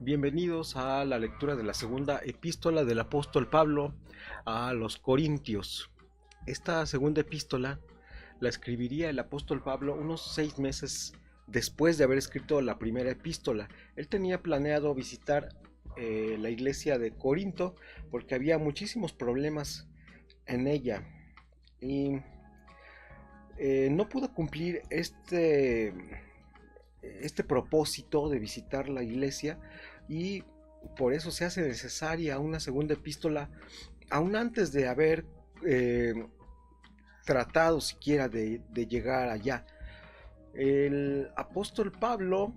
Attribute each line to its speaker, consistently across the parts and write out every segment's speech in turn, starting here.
Speaker 1: Bienvenidos a la lectura de la segunda epístola del apóstol Pablo a los Corintios. Esta segunda epístola la escribiría el apóstol Pablo unos 6 meses después de haber escrito la primera epístola. Él tenía planeado visitar la iglesia de Corinto porque había muchísimos problemas en ella y no pudo cumplir este propósito de visitar la iglesia, y por eso se hace necesaria una segunda epístola, aún antes de haber eh, tratado siquiera de llegar allá. El apóstol Pablo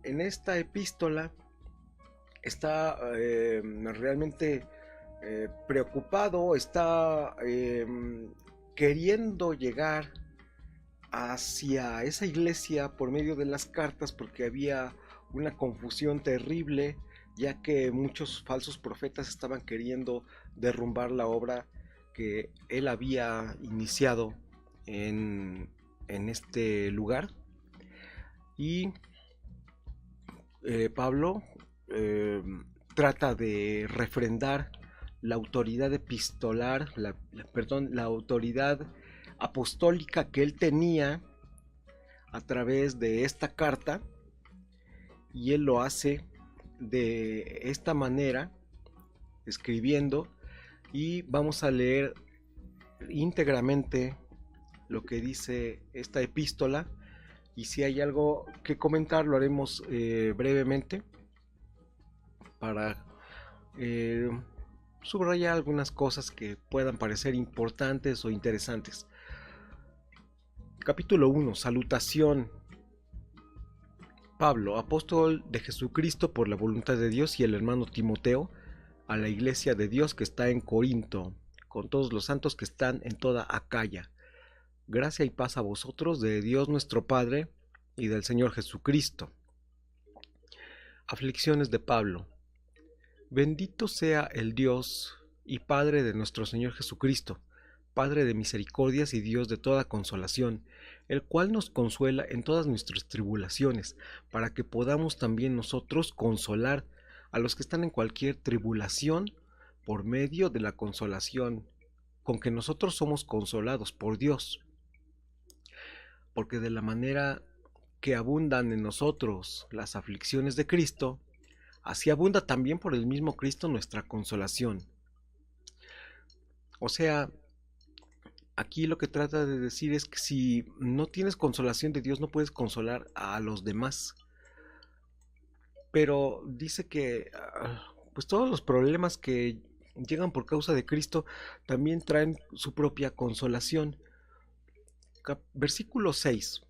Speaker 1: en esta epístola está realmente preocupado, está queriendo llegar hacia esa iglesia por medio de las cartas, porque había una confusión terrible, ya que muchos falsos profetas estaban queriendo derrumbar la obra que él había iniciado en este lugar. Y Pablo trata de refrendar la autoridad epistolar, la autoridad apostólica que él tenía a través de esta carta, y él lo hace de esta manera, escribiendo, y vamos a leer íntegramente lo que dice esta epístola, y si hay algo que comentar lo haremos brevemente para eh, subrayar algunas cosas que puedan parecer importantes o interesantes. Capítulo 1. Salutación. Pablo, apóstol de Jesucristo por la voluntad de Dios, y el hermano Timoteo, a la iglesia de Dios que está en Corinto, con todos los santos que están en toda Acaya. Gracia y paz a vosotros de Dios nuestro Padre y del Señor Jesucristo. Aflicciones de Pablo. Bendito sea el Dios y Padre de nuestro Señor Jesucristo, Padre de misericordias y Dios de toda consolación, el cual nos consuela en todas nuestras tribulaciones, para que podamos también nosotros consolar a los que están en cualquier tribulación por medio de la consolación con que nosotros somos consolados por Dios. Porque de la manera que abundan en nosotros las aflicciones de Cristo, así abunda también por el mismo Cristo nuestra consolación. O sea, aquí lo que trata de decir es que si no tienes consolación de Dios, no puedes consolar a los demás. Pero dice que pues todos los problemas que llegan por causa de Cristo también traen su propia consolación. Versículo 6.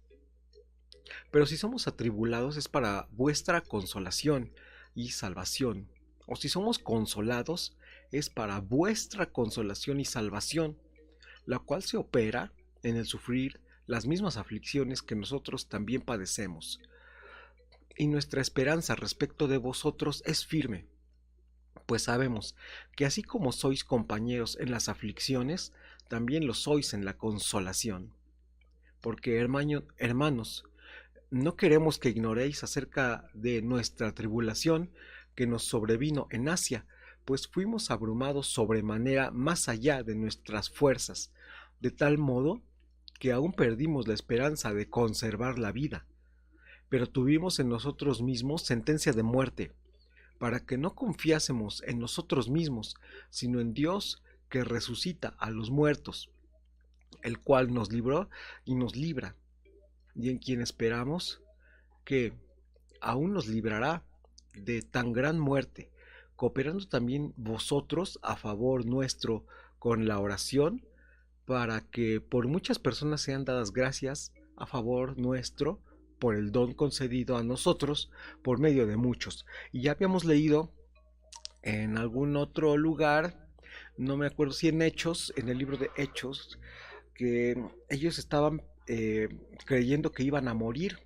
Speaker 1: Pero si somos atribulados es para vuestra consolación y salvación. O si somos consolados es para vuestra consolación y salvación, la cual se opera en el sufrir las mismas aflicciones que nosotros también padecemos. Y nuestra esperanza respecto de vosotros es firme, pues sabemos que así como sois compañeros en las aflicciones, también lo sois en la consolación. Porque, hermanos, no queremos que ignoréis acerca de nuestra tribulación que nos sobrevino en Asia, pues fuimos abrumados sobremanera más allá de nuestras fuerzas, de tal modo que aún perdimos la esperanza de conservar la vida. Pero tuvimos en nosotros mismos sentencia de muerte, para que no confiásemos en nosotros mismos, sino en Dios que resucita a los muertos, el cual nos libró y nos libra, y en quien esperamos que aún nos librará de tan gran muerte, cooperando también vosotros a favor nuestro con la oración, para que por muchas personas sean dadas gracias a favor nuestro por el don concedido a nosotros por medio de muchos. Y ya habíamos leído en algún otro lugar, no me acuerdo si en Hechos, en el libro de Hechos, que ellos estaban creyendo que iban a morir.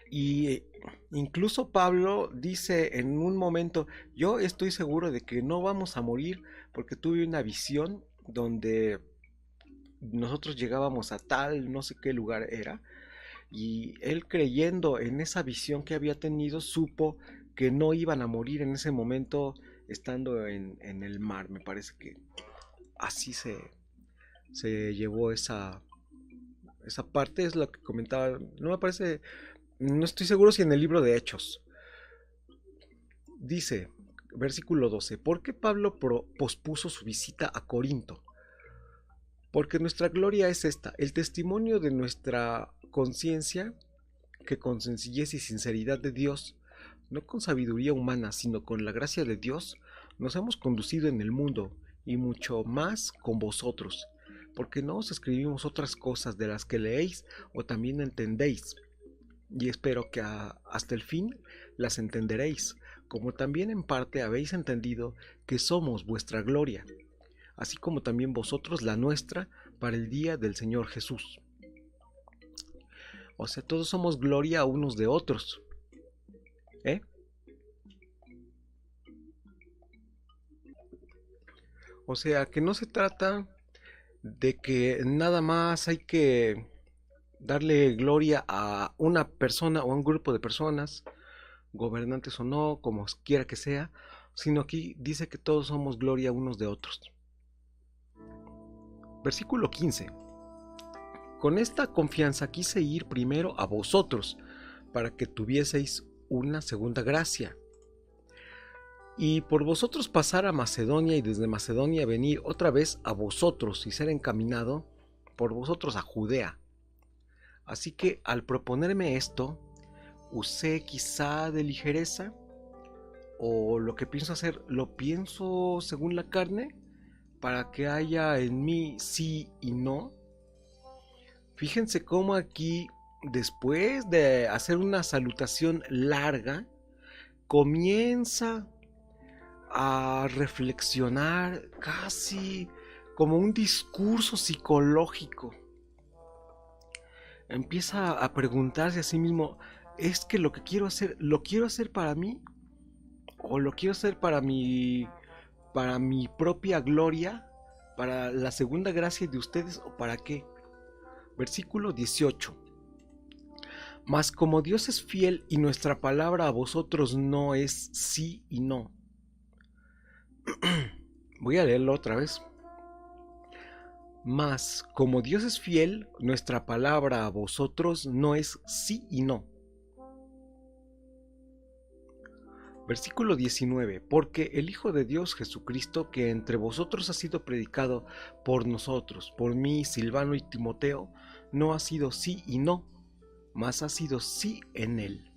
Speaker 1: Y incluso Pablo dice en un momento, yo estoy seguro de que no vamos a morir porque tuve una visión donde nosotros llegábamos a tal, no sé qué lugar era, Y él, creyendo en esa visión que había tenido, supo que no iban a morir en ese momento estando en el mar. Me parece que así se llevó esa parte, es lo que comentaba. No me parece, no estoy seguro si en el libro de Hechos. Dice, versículo 12, ¿por qué Pablo pospuso su visita a Corinto? Porque nuestra gloria es esta, el testimonio de nuestra conciencia, que con sencillez y sinceridad de Dios, no con sabiduría humana, sino con la gracia de Dios, nos hemos conducido en el mundo, y mucho más con vosotros, porque no os escribimos otras cosas de las que leéis o también entendéis, y espero que hasta el fin las entenderéis, como también en parte habéis entendido que somos vuestra gloria, así como también vosotros la nuestra para el día del Señor Jesús. O sea, todos somos gloria unos de otros. ¿Eh? O sea, que no se trata de que nada más hay que darle gloria a una persona o a un grupo de personas, gobernantes o no, como quiera que sea, sino aquí dice que todos somos gloria unos de otros. Versículo 15. Con esta confianza quise ir primero a vosotros, para que tuvieseis una segunda gracia, y por vosotros pasar a Macedonia, y desde Macedonia venir otra vez a vosotros y ser encaminado por vosotros a Judea. Así que al proponerme esto, usé quizá de ligereza, o lo que pienso hacer, lo pienso según la carne, para que haya en mí sí y no. Fíjense cómo aquí, después de hacer una salutación larga, comienza a reflexionar casi como un discurso psicológico. Empieza a preguntarse a sí mismo, ¿es que lo que quiero hacer, lo quiero hacer para mí? ¿O lo quiero hacer para mi propia gloria? ¿Para la segunda gracia de ustedes? ¿O para qué? Versículo 18. Mas como Dios es fiel y nuestra palabra a vosotros no es sí y no. Voy a leerlo otra vez. Mas como Dios es fiel, nuestra palabra a vosotros no es sí y no. Versículo 19. Porque el Hijo de Dios Jesucristo, que entre vosotros ha sido predicado por nosotros, por mí, Silvano y Timoteo, no ha sido sí y no, mas ha sido sí en él.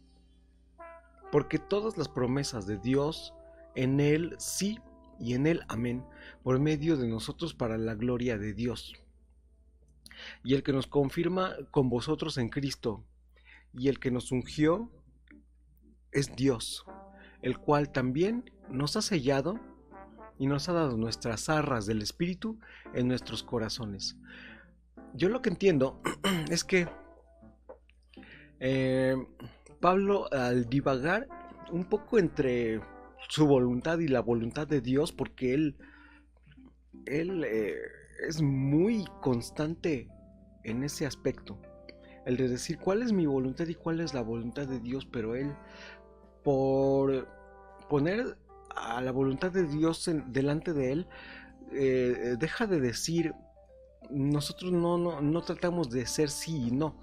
Speaker 1: Porque todas las promesas de Dios, en él sí y en él amén, por medio de nosotros para la gloria de Dios. Y el que nos confirma con vosotros en Cristo, y el que nos ungió, es Dios, el cual también nos ha sellado y nos ha dado nuestras arras del Espíritu en nuestros corazones. Yo lo que entiendo es que Pablo, al divagar un poco entre su voluntad y la voluntad de Dios, porque él es muy constante en ese aspecto, el de decir cuál es mi voluntad y cuál es la voluntad de Dios, pero él, por poner a la voluntad de Dios delante de él, deja de decir, nosotros no tratamos de ser sí y no,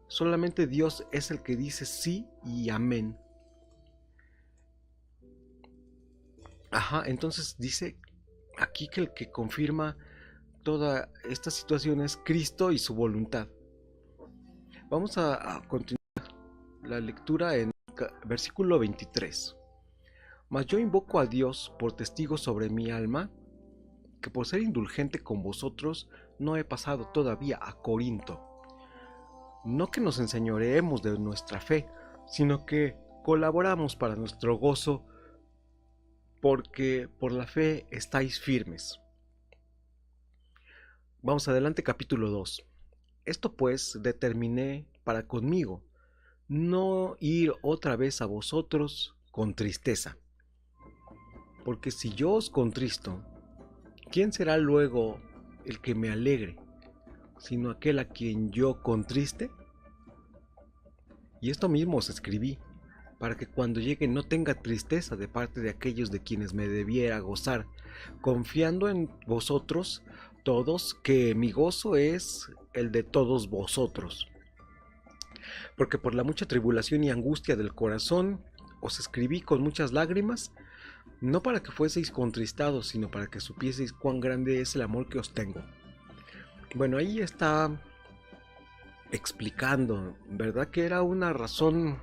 Speaker 1: solamente Dios es el que dice sí y amén. Ajá, entonces dice aquí que el que confirma toda esta situación es Cristo y su voluntad. Vamos a continuar la lectura en versículo 23. Mas yo invoco a Dios por testigo sobre mi alma, que por ser indulgente con vosotros no he pasado todavía a Corinto. No que nos enseñoreemos de nuestra fe, sino que colaboramos para nuestro gozo, porque por la fe estáis firmes. Vamos adelante, capítulo 2. Esto pues determiné para conmigo, no ir otra vez a vosotros con tristeza. Porque si yo os contristo, ¿quién será luego el que me alegre, sino aquel a quien yo contriste? Y esto mismo os escribí, para que cuando llegue no tenga tristeza de parte de aquellos de quienes me debiera gozar, confiando en vosotros todos, que mi gozo es el de todos vosotros. Porque por la mucha tribulación y angustia del corazón os escribí con muchas lágrimas, no para que fueseis contristados, sino para que supieseis cuán grande es el amor que os tengo. Bueno, ahí está explicando, ¿verdad? Que era una razón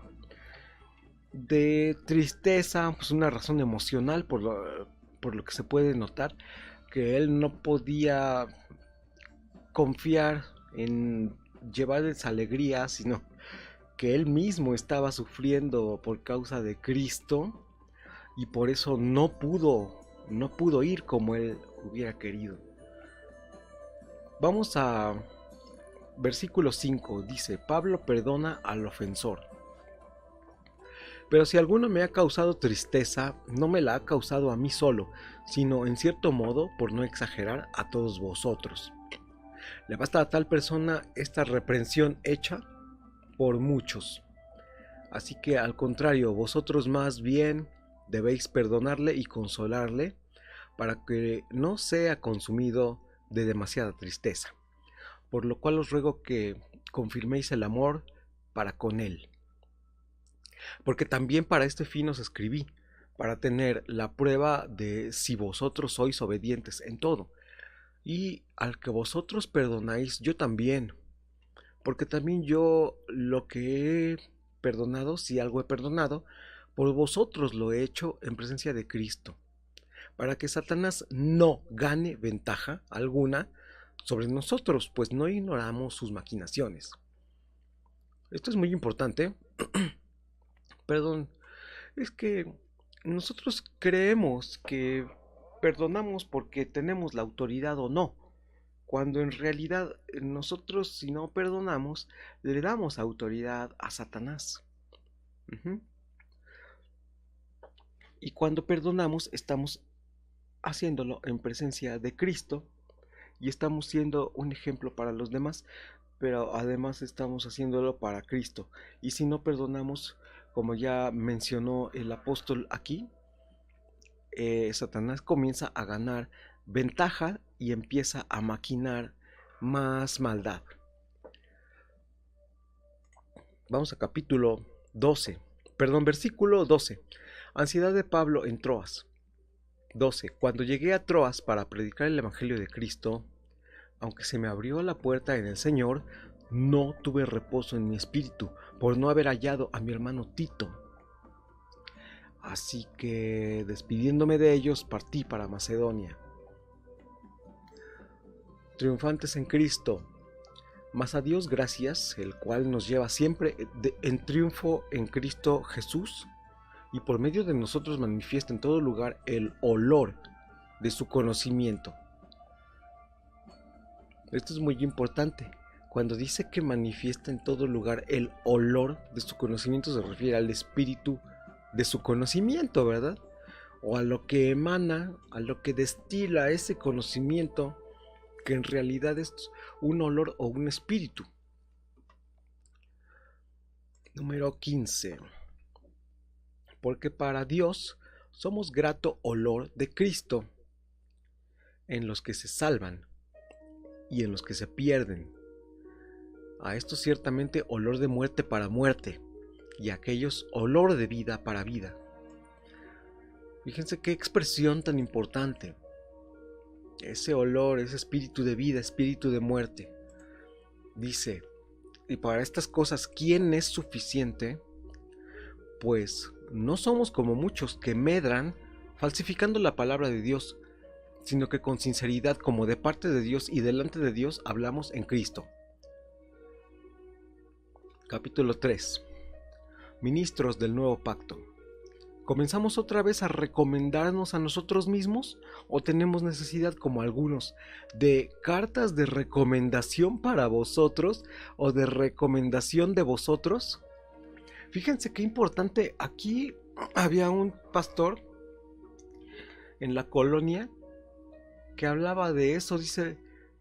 Speaker 1: de tristeza, pues una razón emocional por lo que se puede notar, que él no podía confiar en llevarles alegría, sino que él mismo estaba sufriendo por causa de Cristo y por eso no pudo ir como él hubiera querido. Vamos a versículo 5, dice: Pablo perdona al ofensor. Pero si alguno me ha causado tristeza, no me la ha causado a mí solo, sino en cierto modo, por no exagerar, a todos vosotros. Le basta a tal persona esta reprensión hecha por muchos. Así que al contrario, vosotros más bien debéis perdonarle y consolarle, para que no sea consumido de demasiada tristeza. Por lo cual os ruego que confirméis el amor para con él. Porque también para este fin os escribí, para tener la prueba de si vosotros sois obedientes en todo. Y al que vosotros perdonáis, yo también. Porque también yo lo que he perdonado, si algo he perdonado, por vosotros lo he hecho en presencia de Cristo, para que Satanás no gane ventaja alguna sobre nosotros, pues no ignoramos sus maquinaciones. Esto es muy importante. Perdón, es que nosotros creemos que perdonamos porque tenemos la autoridad o no, cuando en realidad nosotros, si no perdonamos, le damos autoridad a Satanás. Y cuando perdonamos, estamos haciéndolo en presencia de Cristo y estamos siendo un ejemplo para los demás, pero además estamos haciéndolo para Cristo. Y si no perdonamos, como ya mencionó el apóstol aquí, Satanás comienza a ganar ventaja y empieza a maquinar más maldad. Vamos a versículo 12. Ansiedad de Pablo en Troas. 12. Cuando llegué a Troas para predicar el evangelio de Cristo, aunque se me abrió la puerta en el Señor, no tuve reposo en mi espíritu por no haber hallado a mi hermano Tito. Así que, despidiéndome de ellos, partí para Macedonia. Triunfantes en Cristo, mas a Dios gracias, el cual nos lleva siempre en triunfo en Cristo Jesús, y por medio de nosotros manifiesta en todo lugar el olor de su conocimiento. Esto es muy importante. Cuando dice que manifiesta en todo lugar el olor de su conocimiento, se refiere al espíritu de su conocimiento, ¿verdad? O a lo que emana, a lo que destila ese conocimiento, que en realidad es un olor o un espíritu. Número 15. Porque para Dios somos grato olor de Cristo en los que se salvan y en los que se pierden. A estos ciertamente olor de muerte para muerte, y a aquellos olor de vida para vida. Fíjense qué expresión tan importante. Ese olor, ese espíritu de vida, espíritu de muerte. Dice, y para estas cosas, ¿quién es suficiente? Pues no somos como muchos que medran falsificando la palabra de Dios, sino que con sinceridad, como de parte de Dios y delante de Dios, hablamos en Cristo. Capítulo 3. Ministros del nuevo pacto. ¿Comenzamos otra vez a recomendarnos a nosotros mismos? ¿O tenemos necesidad, como algunos, de cartas de recomendación para vosotros o de recomendación de vosotros? Fíjense qué importante. Aquí había un pastor en la colonia que hablaba de eso. Dice,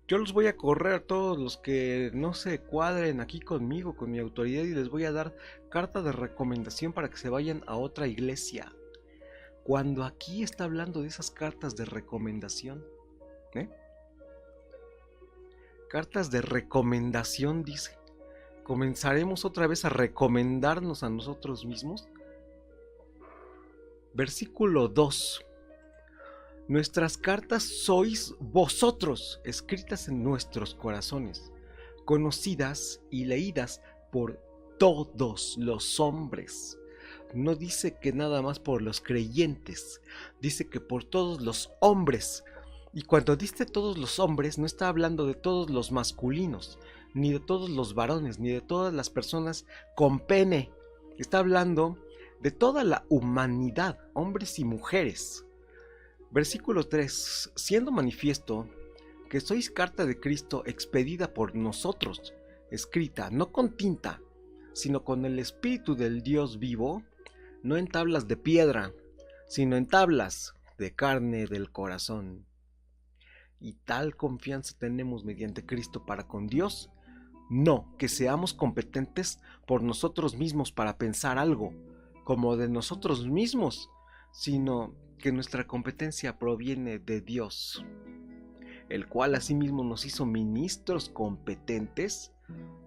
Speaker 1: Yo los voy a correr a todos los que no se cuadren aquí conmigo, con mi autoridad, y les voy a dar carta de recomendación para que se vayan a otra iglesia. Cuando aquí está hablando de esas cartas de recomendación, ¿eh? Cartas de recomendación, dice. ¿Comenzaremos otra vez a recomendarnos a nosotros mismos? Versículo 2. Nuestras cartas sois vosotros, escritas en nuestros corazones, conocidas y leídas por todos los hombres. No dice que nada más por los creyentes, dice que por todos los hombres. Y cuando dice todos los hombres, no está hablando de todos los masculinos, ni de todos los varones, ni de todas las personas con pene. Está hablando de toda la humanidad, hombres y mujeres. Versículo 3. Siendo manifiesto que sois carta de Cristo expedida por nosotros, escrita no con tinta, sino con el Espíritu del Dios vivo, no en tablas de piedra, sino en tablas de carne del corazón. Y tal confianza tenemos mediante Cristo para con Dios, no que seamos competentes por nosotros mismos para pensar algo, como de nosotros mismos, sino que nuestra competencia proviene de Dios, el cual asimismo nos hizo ministros competentes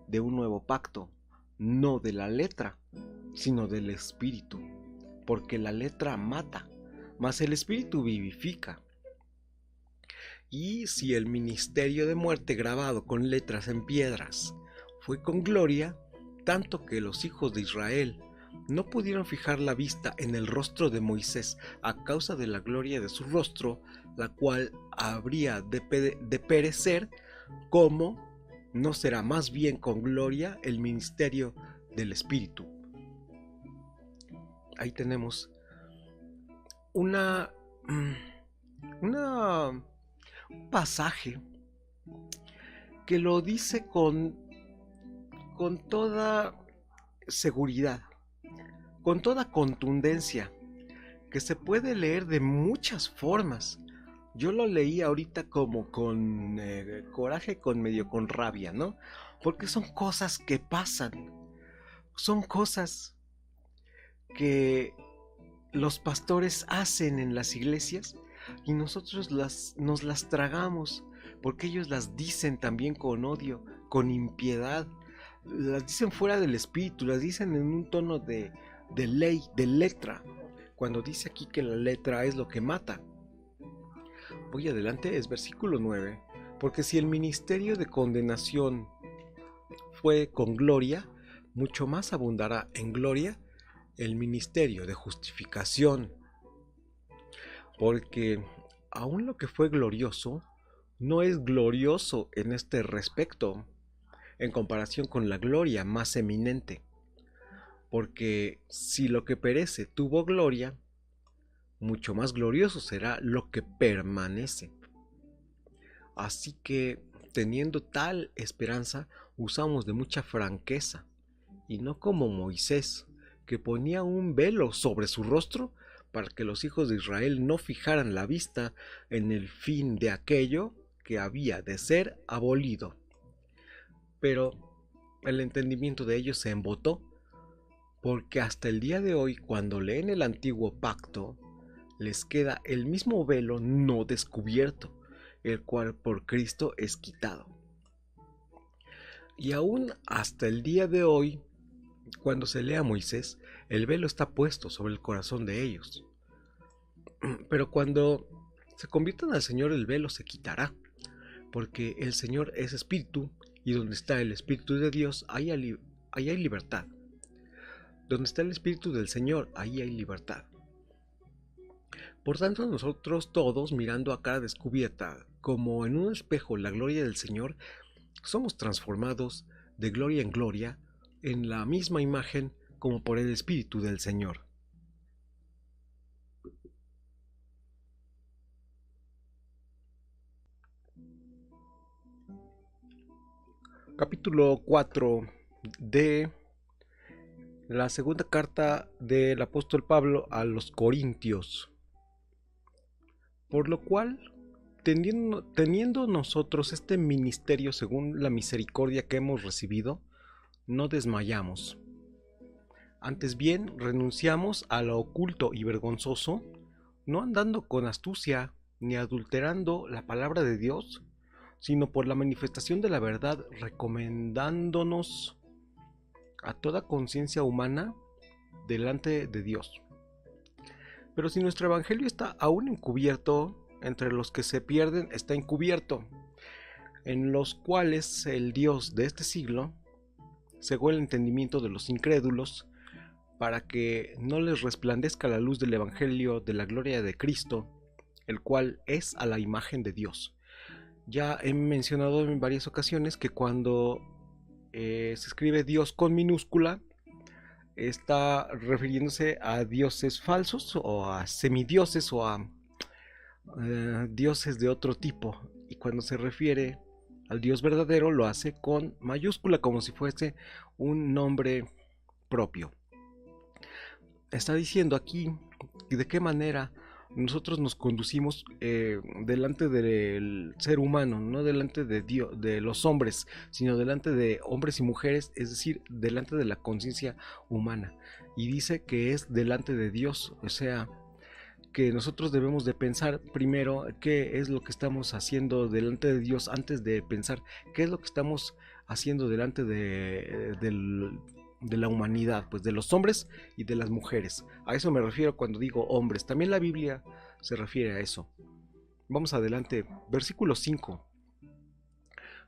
Speaker 1: de un nuevo pacto, no de la letra, sino del Espíritu, porque la letra mata, mas el Espíritu vivifica. Y si el ministerio de muerte grabado con letras en piedras fue con gloria, tanto que los hijos de Israel no pudieron fijar la vista en el rostro de Moisés a causa de la gloria de su rostro, la cual habría de perecer, como no será más bien con gloria el ministerio del Espíritu. Ahí tenemos un pasaje que lo dice con toda seguridad, con toda contundencia, que se puede leer de muchas formas. Yo lo leí ahorita como con coraje, medio con rabia, ¿no? Porque son cosas que pasan, son cosas que los pastores hacen en las iglesias y nosotros nos las tragamos, porque ellos las dicen también con odio, con impiedad, las dicen fuera del espíritu, las dicen en un tono de ley, de letra, cuando dice aquí que la letra es lo que mata. Voy adelante, es versículo 9, porque si el ministerio de condenación fue con gloria, mucho más abundará en gloria el ministerio de justificación, porque aún lo que fue glorioso no es glorioso en este respecto, en comparación con la gloria más eminente, porque si lo que perece tuvo gloria, mucho más glorioso será lo que permanece. Así que, teniendo tal esperanza, usamos de mucha franqueza, y no como Moisés, que ponía un velo sobre su rostro para que los hijos de Israel no fijaran la vista en el fin de aquello que había de ser abolido. Pero el entendimiento de ellos se embotó, porque hasta el día de hoy, cuando leen el antiguo pacto, les queda el mismo velo no descubierto, el cual por Cristo es quitado. Y aún hasta el día de hoy, cuando se lee a Moisés, el velo está puesto sobre el corazón de ellos. Pero cuando se conviertan al Señor, el velo se quitará, porque el Señor es espíritu, y donde está el Espíritu de Dios, ahí hay libertad. Donde está el Espíritu del Señor, ahí hay libertad. Por tanto, nosotros todos, mirando a cara descubierta, como en un espejo la gloria del Señor, somos transformados de gloria en gloria, en la misma imagen como por el Espíritu del Señor. Capítulo 4 de la segunda carta del apóstol Pablo a los Corintios. Por lo cual teniendo nosotros este ministerio según la misericordia que hemos recibido, no desmayamos. Antes bien, renunciamos a lo oculto y vergonzoso, no andando con astucia ni adulterando la palabra de Dios, sino por la manifestación de la verdad, recomendándonos a toda conciencia humana delante de Dios. Pero si nuestro evangelio está aún encubierto, entre los que se pierden está encubierto, en los cuales el Dios de este siglo cegó el entendimiento de los incrédulos, para que no les resplandezca la luz del evangelio de la gloria de Cristo, el cual es a la imagen de Dios. Ya he mencionado en varias ocasiones que cuando se escribe Dios con minúscula, está refiriéndose a dioses falsos o a semidioses o a dioses de otro tipo, y cuando se refiere al Dios verdadero lo hace con mayúscula, como si fuese un nombre propio. Está diciendo aquí de qué manera nosotros nos conducimos delante del ser humano, no delante de Dios, de los hombres, sino delante de hombres y mujeres, es decir, delante de la conciencia humana. Y dice que es delante de Dios, o sea, que nosotros debemos de pensar primero qué es lo que estamos haciendo delante de Dios antes de pensar qué es lo que estamos haciendo delante de la humanidad, pues de los hombres y de las mujeres. A eso me refiero cuando digo hombres. También la Biblia se refiere a eso. Vamos adelante, versículo 5.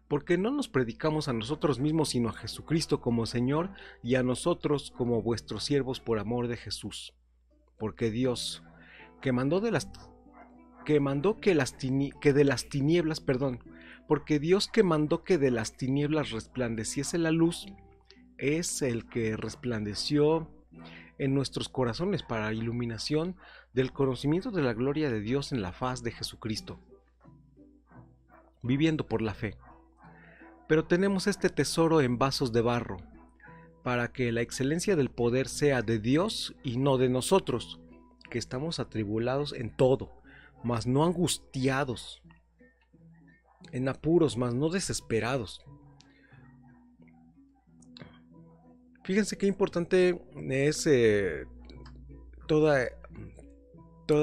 Speaker 1: Porque no nos predicamos a nosotros mismos, sino a Jesucristo como Señor, y a nosotros como vuestros siervos por amor de Jesús. Porque Dios, que mandó que de las tinieblas, porque Dios que mandó que de las tinieblas resplandeciese la luz, es el que resplandeció en nuestros corazones para iluminación del conocimiento de la gloria de Dios en la faz de Jesucristo, viviendo por la fe. Pero tenemos este tesoro en vasos de barro, para que la excelencia del poder sea de Dios y no de nosotros, que estamos atribulados en todo, mas no angustiados, en apuros, mas no desesperados. Fíjense qué importante es toda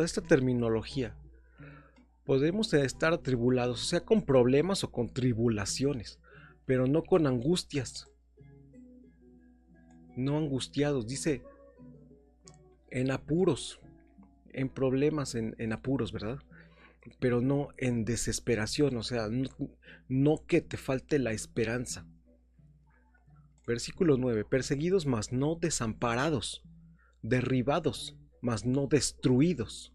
Speaker 1: esta terminología. Podemos estar atribulados, o sea, con problemas o con tribulaciones, pero no con angustias. No angustiados, dice en apuros, en problemas, en apuros, ¿verdad? Pero no en desesperación, o sea, no que te falte la esperanza. Versículo 9, perseguidos mas no desamparados, derribados mas no destruidos.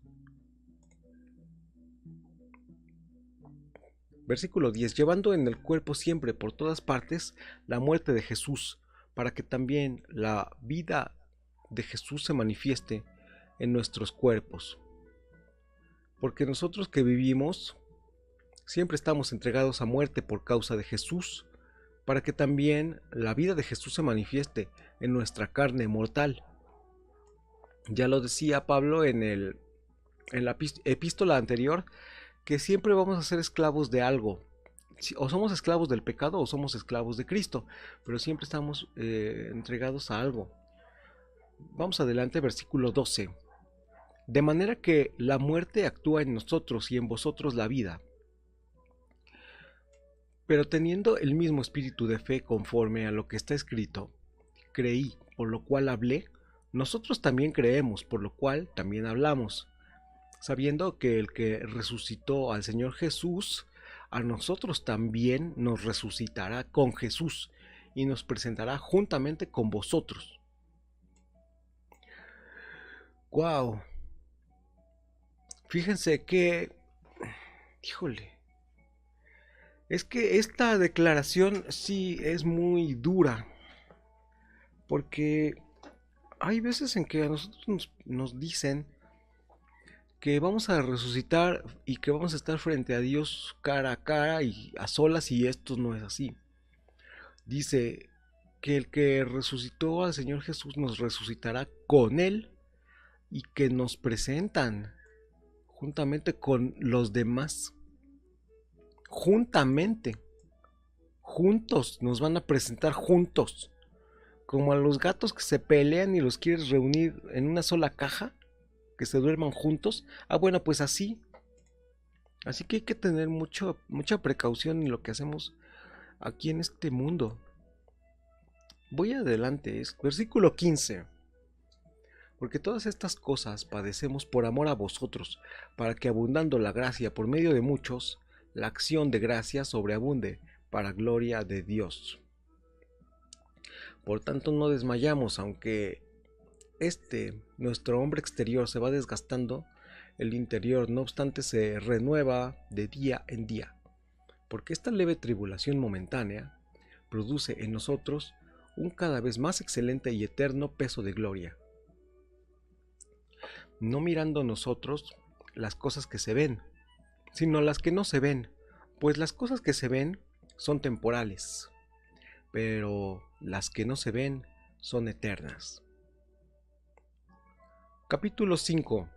Speaker 1: Versículo 10, llevando en el cuerpo siempre por todas partes la muerte de Jesús, para que también la vida de Jesús se manifieste en nuestros cuerpos. Porque nosotros que vivimos siempre estamos entregados a muerte por causa de Jesús, para que también la vida de Jesús se manifieste en nuestra carne mortal. Ya lo decía Pablo en la epístola anterior, que siempre vamos a ser esclavos de algo. O somos esclavos del pecado o somos esclavos de Cristo, pero siempre estamos entregados a algo. Vamos adelante, versículo 12. De manera que la muerte actúa en nosotros y en vosotros la vida. Pero teniendo el mismo espíritu de fe conforme a lo que está escrito, creí, por lo cual hablé, nosotros también creemos, por lo cual también hablamos, sabiendo que el que resucitó al Señor Jesús, a nosotros también nos resucitará con Jesús y nos presentará juntamente con vosotros. ¡Wow! Fíjense que, híjole, es que esta declaración sí es muy dura, porque hay veces en que a nosotros nos dicen que vamos a resucitar y que vamos a estar frente a Dios cara a cara y a solas, y esto no es así. Dice que el que resucitó al Señor Jesús nos resucitará con Él y que nos presentan juntamente con los demás. juntamente, juntos, nos van a presentar juntos, como a los gatos que se pelean y los quieres reunir en una sola caja, que se duerman juntos. Ah, bueno, pues así. Así que hay que tener mucha precaución en lo que hacemos aquí en este mundo. Voy adelante, es versículo 15. Porque todas estas cosas padecemos por amor a vosotros, para que abundando la gracia por medio de muchos, la acción de gracia sobreabunde para gloria de Dios. Por tanto no desmayamos, aunque nuestro hombre exterior se va desgastando, el interior no obstante se renueva de día en día, porque esta leve tribulación momentánea produce en nosotros un cada vez más excelente y eterno peso de gloria, no mirando nosotros las cosas que se ven, sino las que no se ven, pues las cosas que se ven son temporales, pero las que no se ven son eternas. Capítulo 5.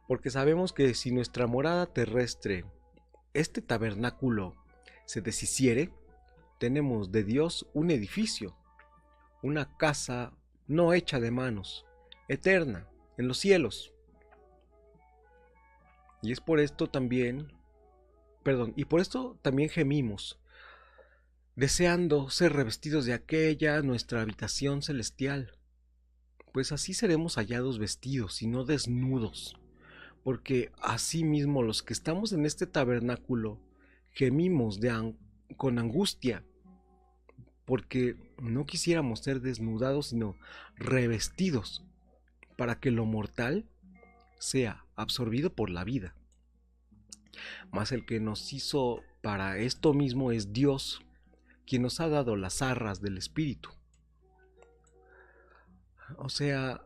Speaker 1: Porque sabemos que si nuestra morada terrestre, este tabernáculo, se deshiciere, tenemos de Dios un edificio, una casa no hecha de manos, eterna, en los cielos. Y por esto también gemimos, deseando ser revestidos de aquella nuestra habitación celestial, pues así seremos hallados vestidos y no desnudos, porque asimismo los que estamos en este tabernáculo gemimos con angustia, porque no quisiéramos ser desnudados, sino revestidos, para que lo mortal sea absorbido por la vida. Mas el que nos hizo para esto mismo es Dios, quien nos ha dado las arras del Espíritu. O sea,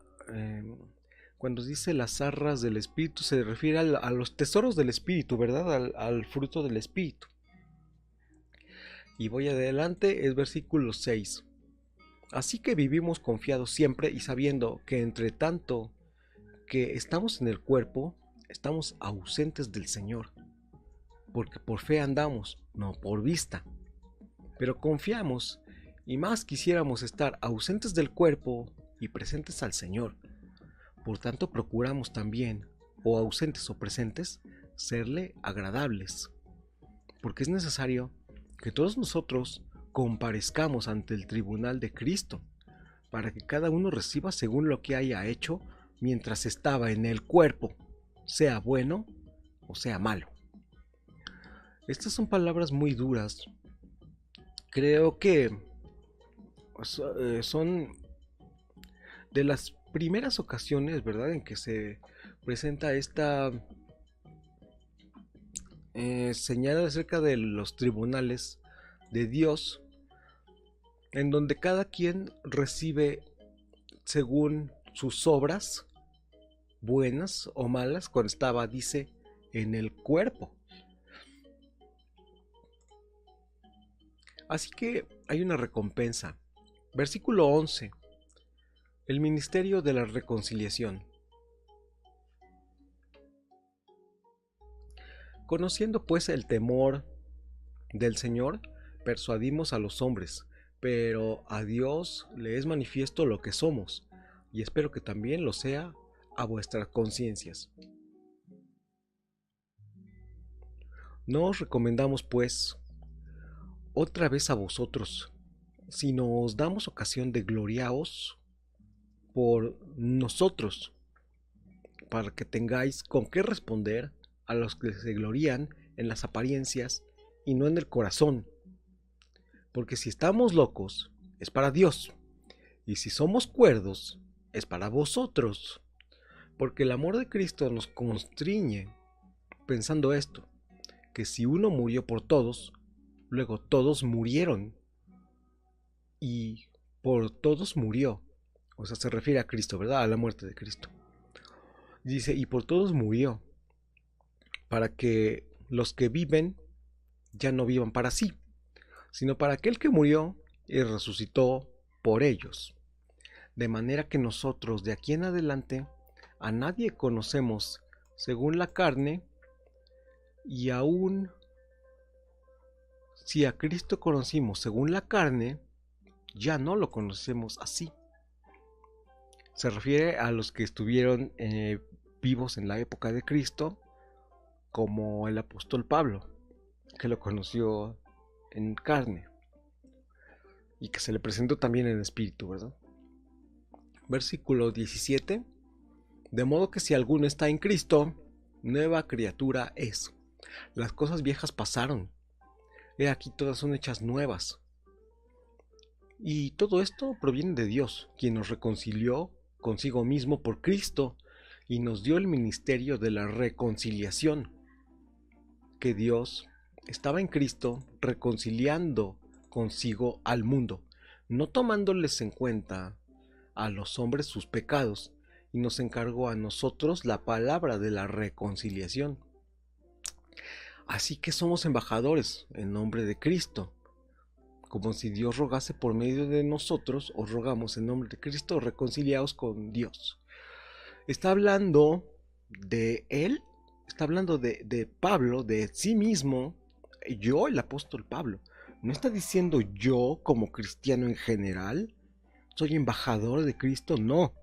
Speaker 1: cuando dice las arras del Espíritu se refiere a los tesoros del Espíritu, ¿verdad? Al fruto del Espíritu. Y voy adelante, es versículo 6. Así que vivimos confiados siempre y sabiendo que entre tanto que estamos en el cuerpo, estamos ausentes del Señor. Porque por fe andamos, no por vista. Pero confiamos y más quisiéramos estar ausentes del cuerpo y presentes al Señor. Por tanto procuramos también, o ausentes o presentes, serle agradables. Porque es necesario que todos nosotros comparezcamos ante el tribunal de Cristo, para que cada uno reciba según lo que haya hecho mientras estaba en el cuerpo, sea bueno o sea malo. Estas son palabras muy duras. Creo que son de las primeras ocasiones, ¿verdad?, en que se presenta esta señal acerca de los tribunales de Dios, en donde cada quien recibe según sus obras, buenas o malas, cuando estaba, dice, en el cuerpo. Así que hay una recompensa. Versículo 11. El ministerio de la reconciliación. Conociendo pues el temor del Señor, persuadimos a los hombres, pero a Dios le es manifiesto lo que somos, y espero que también lo sea a vuestras conciencias. No os recomendamos pues otra vez a vosotros, sino os damos ocasión de gloriaos por nosotros, para que tengáis con qué responder a los que se glorían en las apariencias y no en el corazón. Porque si estamos locos, es para Dios, y si somos cuerdos, es para vosotros. Porque el amor de Cristo nos constriñe, pensando esto, que si uno murió por todos, luego todos murieron, y por todos murió. O sea, se refiere a Cristo, ¿verdad? A la muerte de Cristo. Dice, y por todos murió, para que los que viven ya no vivan para sí, sino para aquel que murió y resucitó por ellos. De manera que nosotros de aquí en adelante a nadie conocemos según la carne, y aún Si a Cristo conocimos según la carne, ya no lo conocemos así. Se refiere a los que estuvieron vivos en la época de Cristo, como el apóstol Pablo, que lo conoció en carne y que se le presentó también en espíritu, ¿verdad? Versículo 17. De modo que si alguno está en Cristo, nueva criatura es. Las cosas viejas pasaron. He aquí todas son hechas nuevas. Y todo esto proviene de Dios, quien nos reconcilió consigo mismo por Cristo y nos dio el ministerio de la reconciliación. Que Dios estaba en Cristo reconciliando consigo al mundo, no tomándoles en cuenta a los hombres sus pecados, y nos encargó a nosotros la palabra de la reconciliación. Así que somos embajadores en nombre de Cristo, como si Dios rogase por medio de nosotros. Os rogamos en nombre de Cristo, reconciliaos con Dios. Está hablando de él, está hablando de Pablo, de sí mismo, yo, el apóstol Pablo. No está diciendo yo como cristiano en general, soy embajador de Cristo, no.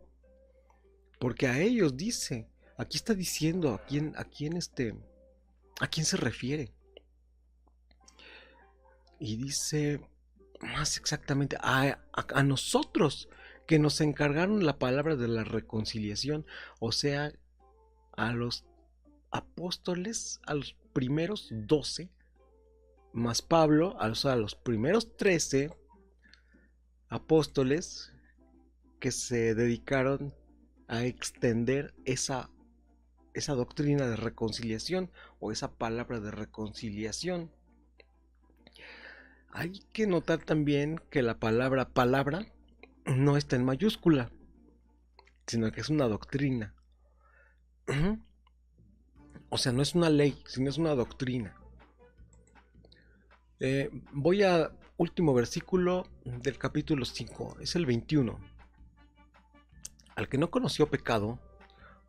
Speaker 1: Porque a ellos dice, aquí está diciendo a quién se refiere. Y dice más exactamente a nosotros que nos encargaron la palabra de la reconciliación, o sea, a los apóstoles, a los primeros 12, más Pablo, a los primeros 13 apóstoles que se dedicaron a extender esa doctrina de reconciliación o esa palabra de reconciliación. Hay que notar también que la palabra no está en mayúscula, sino que es una doctrina. O sea, no es una ley, sino es una doctrina. Voy a último versículo del capítulo 5, es el 21. Al que no conoció pecado,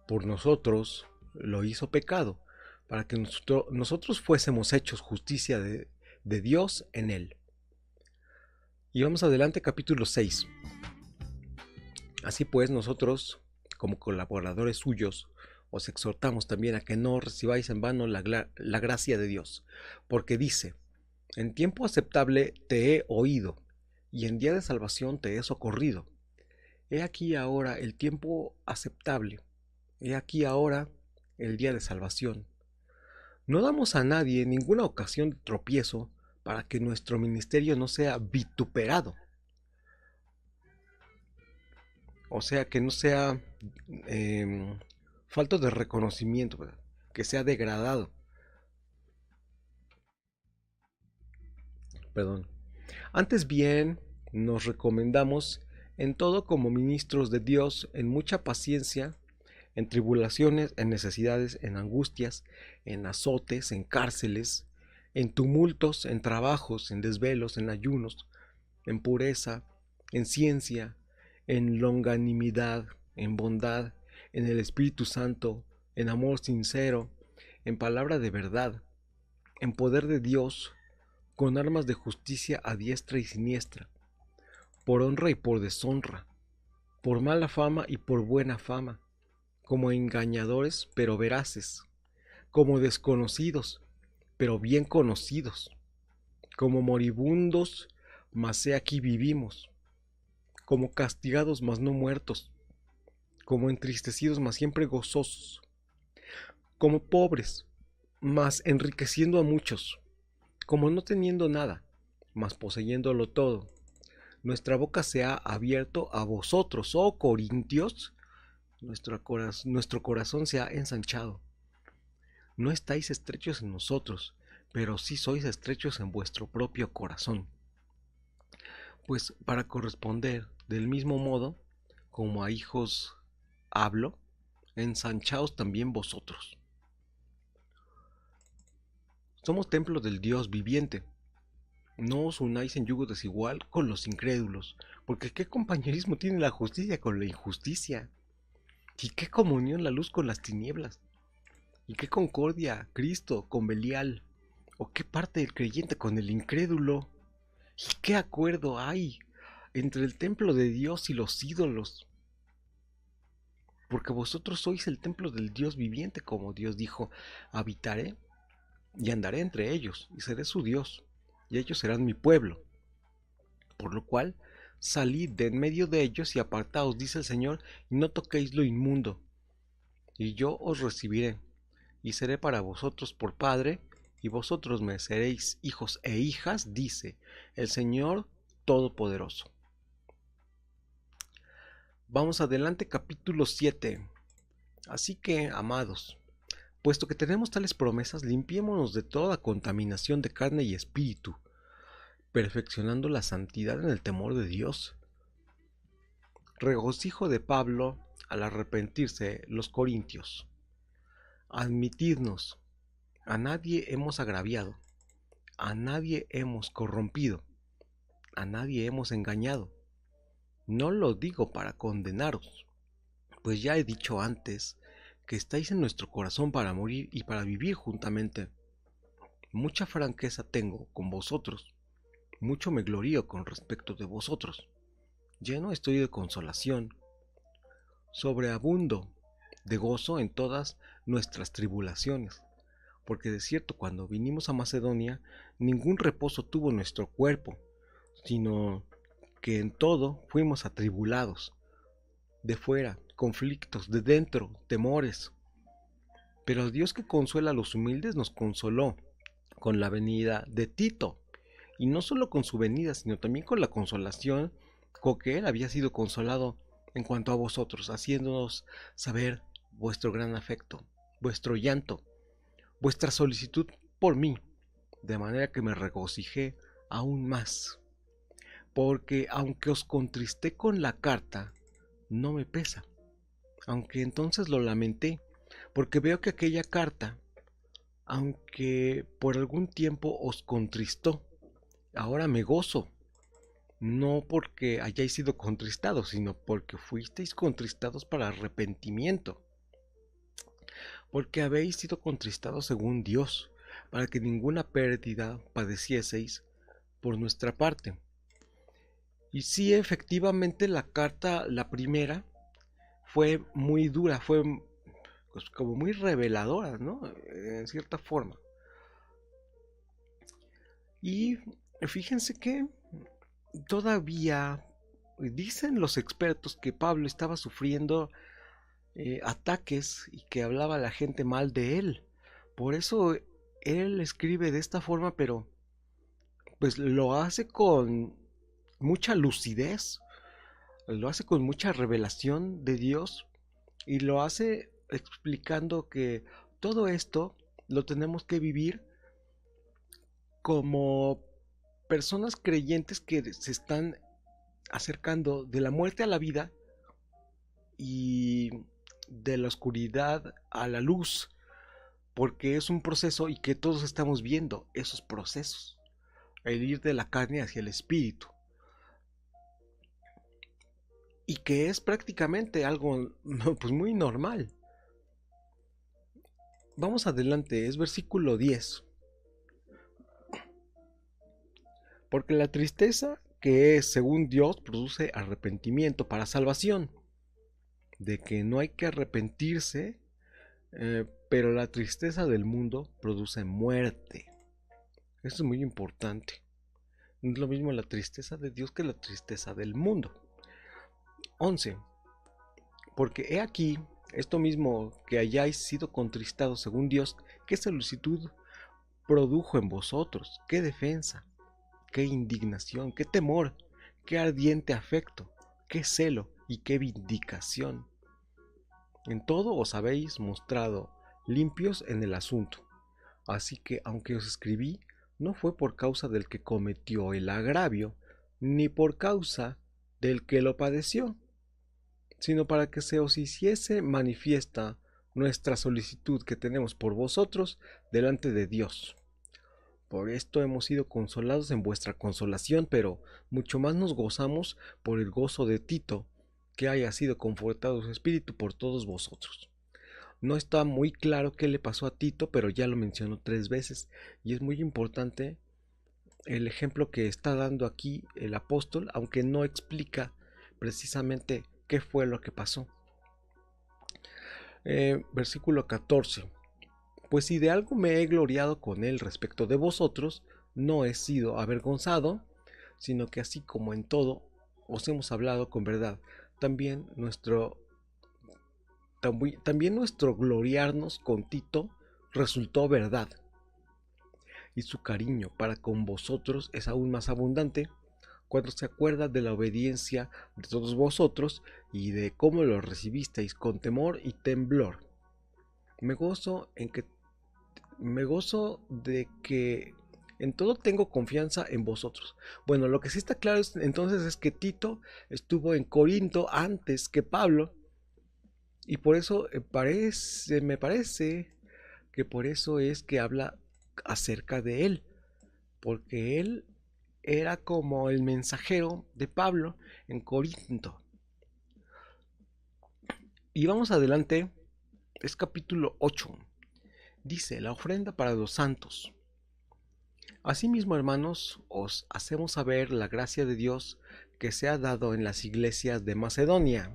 Speaker 1: por nosotros lo hizo pecado, para que nosotros fuésemos hechos justicia de Dios en él. Y vamos adelante, capítulo 6. Así pues, nosotros, como colaboradores suyos, os exhortamos también a que no recibáis en vano la gracia de Dios, porque dice, en tiempo aceptable te he oído, y en día de salvación te he socorrido. He aquí ahora el tiempo aceptable, he aquí ahora el día de salvación. No damos a nadie ninguna ocasión de tropiezo para que nuestro ministerio no sea vituperado. O sea, que no sea falto de reconocimiento, ¿verdad? Que sea degradado. Perdón. Antes bien, nos recomendamos en todo como ministros de Dios, en mucha paciencia, en tribulaciones, en necesidades, en angustias, en azotes, en cárceles, en tumultos, en trabajos, en desvelos, en ayunos, en pureza, en ciencia, en longanimidad, en bondad, en el Espíritu Santo, en amor sincero, en palabra de verdad, en poder de Dios, con armas de justicia a diestra y siniestra, por honra y por deshonra, por mala fama y por buena fama, como engañadores pero veraces, como desconocidos pero bien conocidos, como moribundos, mas he aquí vivimos, como castigados mas no muertos, como entristecidos mas siempre gozosos, como pobres, mas enriqueciendo a muchos, como no teniendo nada, mas poseyéndolo todo. Nuestra boca se ha abierto a vosotros, oh Corintios, nuestro corazón se ha ensanchado. No estáis estrechos en nosotros, pero sí sois estrechos en vuestro propio corazón. Pues para corresponder del mismo modo, como a hijos hablo, ensanchaos también vosotros. Somos templo del Dios viviente. No os unáis en yugo desigual con los incrédulos, porque ¿qué compañerismo tiene la justicia con la injusticia? ¿Y qué comunión la luz con las tinieblas? ¿Y qué concordia Cristo con Belial? ¿O qué parte del creyente con el incrédulo? ¿Y qué acuerdo hay entre el templo de Dios y los ídolos? Porque vosotros sois el templo del Dios viviente, como Dios dijo, habitaré y andaré entre ellos, y seré su Dios, y ellos serán mi pueblo. Por lo cual, salid de en medio de ellos y apartaos, dice el Señor, y no toquéis lo inmundo, y yo os recibiré, y seré para vosotros por Padre, y vosotros me seréis hijos e hijas, dice el Señor Todopoderoso. Vamos adelante, capítulo 7. Así que, amados, puesto que tenemos tales promesas, limpiémonos de toda contaminación de carne y espíritu, perfeccionando la santidad en el temor de Dios. Regocijo de Pablo al arrepentirse los corintios. Admitidnos, a nadie hemos agraviado, a nadie hemos corrompido, a nadie hemos engañado. No lo digo para condenaros, pues ya he dicho antes que estáis en nuestro corazón para morir y para vivir juntamente. Mucha franqueza tengo con vosotros, mucho me glorío con respecto de vosotros. Lleno estoy de consolación, sobreabundo de gozo en todas nuestras tribulaciones, porque de cierto cuando vinimos a Macedonia, ningún reposo tuvo nuestro cuerpo, sino que en todo fuimos atribulados, de fuera, conflictos, de dentro, temores. Pero Dios que consuela a los humildes nos consoló con la venida de Tito, y no solo con su venida, sino también con la consolación con que él había sido consolado en cuanto a vosotros, haciéndonos saber vuestro gran afecto, vuestro llanto, vuestra solicitud por mí, de manera que me regocijé aún más, porque aunque os contristé con la carta, no me pesa, aunque entonces lo lamenté, porque veo que aquella carta, aunque por algún tiempo os contristó, ahora me gozo, no porque hayáis sido contristados, sino porque fuisteis contristados para arrepentimiento, porque habéis sido contristados según Dios, para que ninguna pérdida padecieseis por nuestra parte. Y sí, efectivamente, la carta, la primera, fue muy dura, fue pues, como muy reveladora, ¿no? En cierta forma. Y fíjense que todavía dicen los expertos que Pablo estaba sufriendo ataques y que hablaba la gente mal de él. Por eso él escribe de esta forma, pero pues lo hace con mucha lucidez, lo hace con mucha revelación de Dios y lo hace explicando que todo esto lo tenemos que vivir como personas creyentes que se están acercando de la muerte a la vida y de la oscuridad a la luz, porque es un proceso y que todos estamos viendo esos procesos, el ir de la carne hacia el espíritu, y que es prácticamente algo pues muy normal. Vamos adelante, es versículo 10. Porque la tristeza que es según Dios produce arrepentimiento para salvación, de que no hay que arrepentirse, pero la tristeza del mundo produce muerte. Esto es muy importante. No es lo mismo la tristeza de Dios que la tristeza del mundo. 11. Porque he aquí, esto mismo que hayáis sido contristados según Dios, qué solicitud produjo en vosotros, qué defensa, qué indignación, qué temor, qué ardiente afecto, qué celo y qué vindicación. En todo os habéis mostrado limpios en el asunto. Así que aunque os escribí, no fue por causa del que cometió el agravio, ni por causa del que lo padeció, sino para que se os hiciese manifiesta nuestra solicitud que tenemos por vosotros delante de Dios. Por esto hemos sido consolados en vuestra consolación, pero mucho más nos gozamos por el gozo de Tito, que haya sido confortado su espíritu por todos vosotros. No está muy claro qué le pasó a Tito, pero ya lo mencionó 3 veces y es muy importante el ejemplo que está dando aquí el apóstol, aunque no explica precisamente qué fue lo que pasó. Versículo 14. Pues si de algo me he gloriado con él respecto de vosotros, no he sido avergonzado, sino que así como en todo os hemos hablado con verdad, también nuestro gloriarnos con Tito resultó verdad, y su cariño para con vosotros es aún más abundante cuando se acuerda de la obediencia de todos vosotros y de cómo lo recibisteis con temor y temblor. Me gozo de que en todo tengo confianza en vosotros. Bueno, lo que sí está claro entonces es que Tito estuvo en Corinto antes que Pablo, y por eso me parece que por eso es que habla acerca de él, porque él era como el mensajero de Pablo en Corinto. Y vamos adelante, es capítulo 8. Dice, la ofrenda para los santos. Asimismo, hermanos, os hacemos saber la gracia de Dios que se ha dado en las iglesias de Macedonia,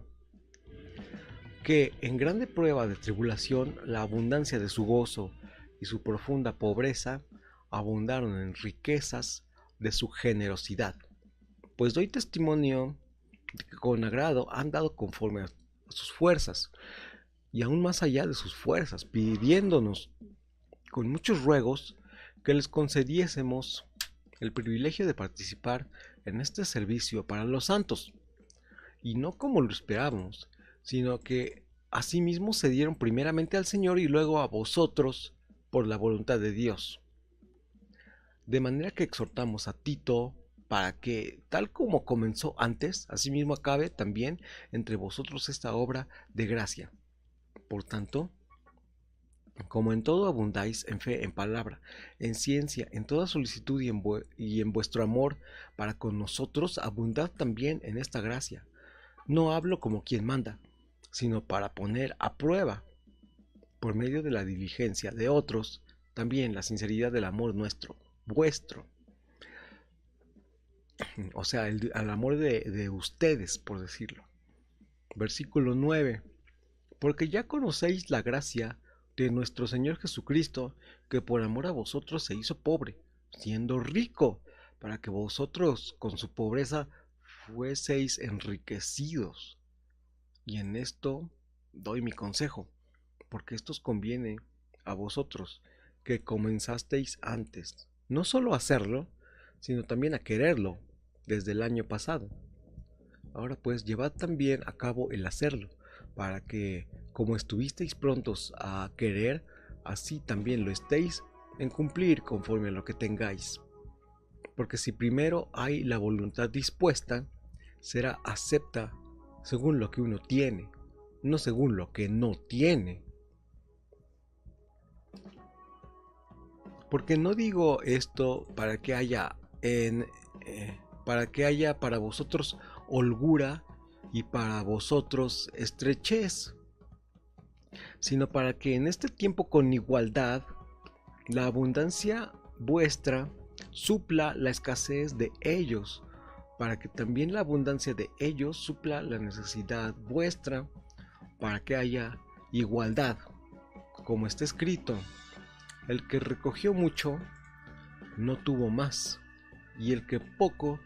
Speaker 1: que en grande prueba de tribulación la abundancia de su gozo y su profunda pobreza abundaron en riquezas de su generosidad. Pues doy testimonio de que con agrado han dado conforme a sus fuerzas, y aún más allá de sus fuerzas, pidiéndonos con muchos ruegos que les concediésemos el privilegio de participar en este servicio para los santos, y no como lo esperábamos, sino que asimismo se dieron primeramente al Señor y luego a vosotros por la voluntad de Dios. De manera que exhortamos a Tito para que, tal como comenzó antes, asimismo acabe también entre vosotros esta obra de gracia. Por tanto, como en todo abundáis en fe, en palabra, en ciencia, en toda solicitud y en vuestro amor para con nosotros, abundad también en esta gracia. No hablo como quien manda, sino para poner a prueba, por medio de la diligencia de otros, también la sinceridad del amor nuestro, vuestro. O sea, al amor de ustedes, por decirlo. Versículo 9. Porque ya conocéis la gracia de nuestro Señor Jesucristo, que por amor a vosotros se hizo pobre, siendo rico, para que vosotros con su pobreza fueseis enriquecidos. Y en esto doy mi consejo, porque esto os conviene a vosotros, que comenzasteis antes, no solo a hacerlo, sino también a quererlo desde el año pasado. Ahora pues llevad también a cabo el hacerlo, para que, como estuvisteis prontos a querer, así también lo estéis en cumplir conforme a lo que tengáis. Porque si primero hay la voluntad dispuesta, será acepta según lo que uno tiene, no según lo que no tiene. Porque no digo esto para que haya para vosotros holgura y para vosotros estrechez, sino para que en este tiempo con igualdad la abundancia vuestra supla la escasez de ellos, para que también la abundancia de ellos supla la necesidad vuestra, para que haya igualdad. Como está escrito, el que recogió mucho no tuvo más, y el que poco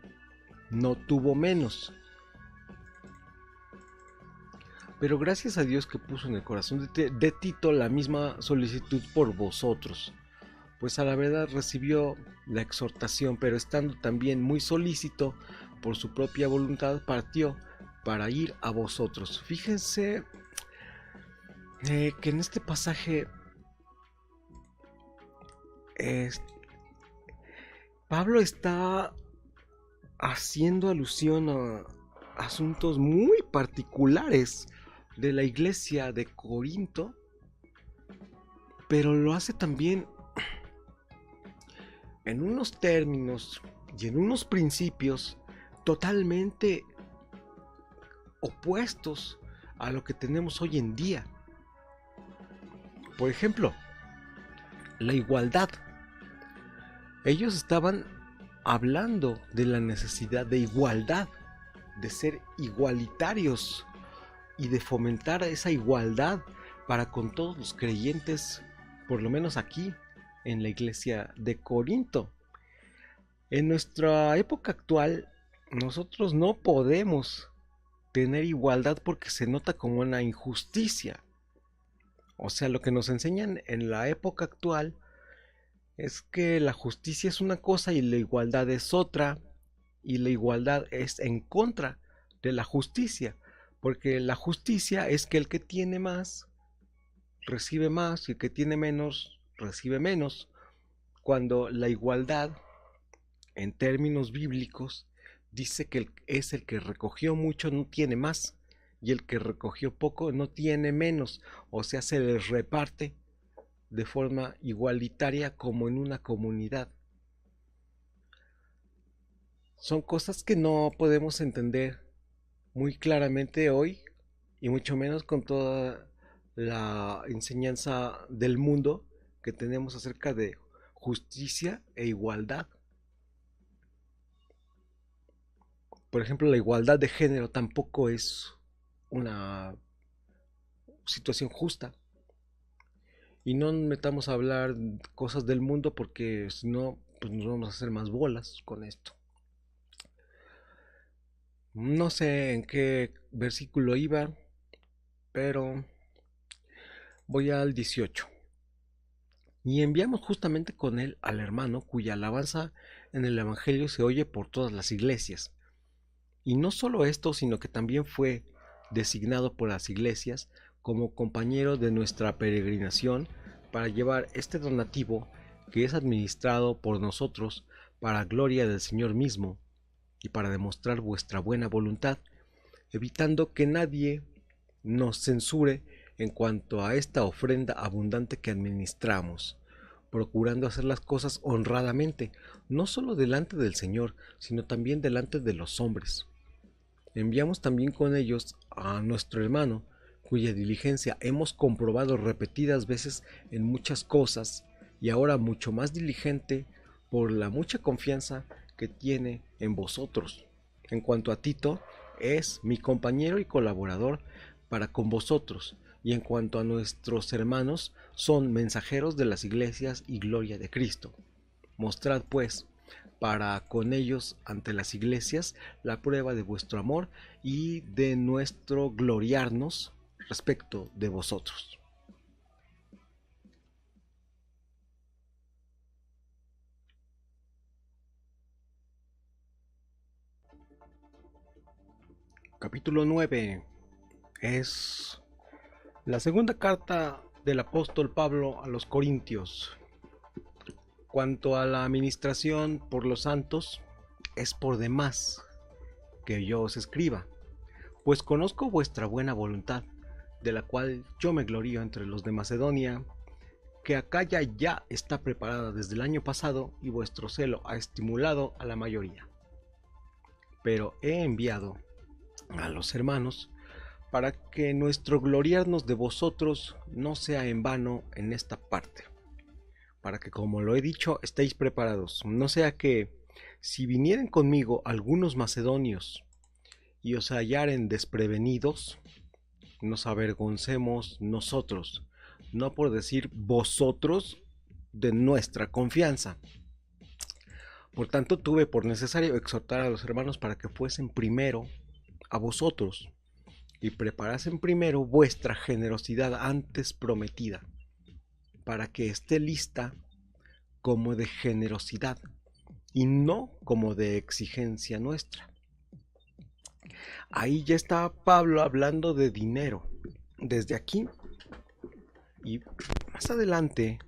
Speaker 1: no tuvo menos. Pero gracias a Dios que puso en el corazón de Tito la misma solicitud por vosotros, pues a la verdad recibió la exhortación, pero estando también muy solícito por su propia voluntad, partió para ir a vosotros. Fíjense que en este pasaje Pablo está haciendo alusión a asuntos muy particulares de la iglesia de Corinto, pero lo hace también en unos términos y en unos principios totalmente opuestos a lo que tenemos hoy en día. Por ejemplo, la igualdad. Ellos estaban hablando de la necesidad de igualdad, de ser igualitarios y de fomentar esa igualdad para con todos los creyentes, por lo menos aquí en la iglesia de Corinto. En nuestra época actual, nosotros no podemos tener igualdad porque se nota como una injusticia. O sea, lo que nos enseñan en la época actual es que la justicia es una cosa y la igualdad es otra, y la igualdad es en contra de la justicia, porque la justicia es que el que tiene más recibe más y el que tiene menos recibe menos, cuando la igualdad en términos bíblicos dice que es el que recogió mucho no tiene más y el que recogió poco no tiene menos, o sea, se les reparte de forma igualitaria como en una comunidad. Son cosas que no podemos entender muy claramente hoy y mucho menos con toda la enseñanza del mundo que tenemos acerca de justicia e igualdad. Por ejemplo, la igualdad de género tampoco es una situación justa. Y no metamos a hablar cosas del mundo porque si no, pues nos vamos a hacer más bolas con esto. No sé en qué versículo iba, pero voy al 18. Y enviamos justamente con él al hermano cuya alabanza en el Evangelio se oye por todas las iglesias. Y no solo esto, sino que también fue designado por las iglesias como compañero de nuestra peregrinación para llevar este donativo que es administrado por nosotros para gloria del Señor mismo y para demostrar vuestra buena voluntad, evitando que nadie nos censure en cuanto a esta ofrenda abundante que administramos, procurando hacer las cosas honradamente, no solo delante del Señor, sino también delante de los hombres. Enviamos también con ellos a nuestro hermano, cuya diligencia hemos comprobado repetidas veces en muchas cosas, y ahora mucho más diligente por la mucha confianza que tiene en vosotros. En cuanto a Tito, es mi compañero y colaborador para con vosotros, y en cuanto a nuestros hermanos, son mensajeros de las iglesias y gloria de Cristo. Mostrad, pues, para con ellos ante las iglesias la prueba de vuestro amor y de nuestro gloriarnos respecto de vosotros. Capítulo 9 es la segunda carta del apóstol Pablo a los Corintios. Cuanto a la administración por los santos, es por demás que yo os escriba, pues conozco vuestra buena voluntad, de la cual yo me glorío entre los de Macedonia, que Acaya ya está preparada desde el año pasado y vuestro celo ha estimulado a la mayoría. Pero he enviado a los hermanos para que nuestro gloriarnos de vosotros no sea en vano en esta parte, para que, como lo he dicho, estéis preparados, no sea que, si vinieren conmigo algunos macedonios y os hallaren desprevenidos, nos avergoncemos nosotros, no por decir vosotros, de nuestra confianza. Por tanto, tuve por necesario exhortar a los hermanos para que fuesen primero a vosotros y preparasen primero vuestra generosidad antes prometida, para que esté lista como de generosidad y no como de exigencia nuestra. Ahí ya está Pablo hablando de dinero. Desde aquí y más adelante,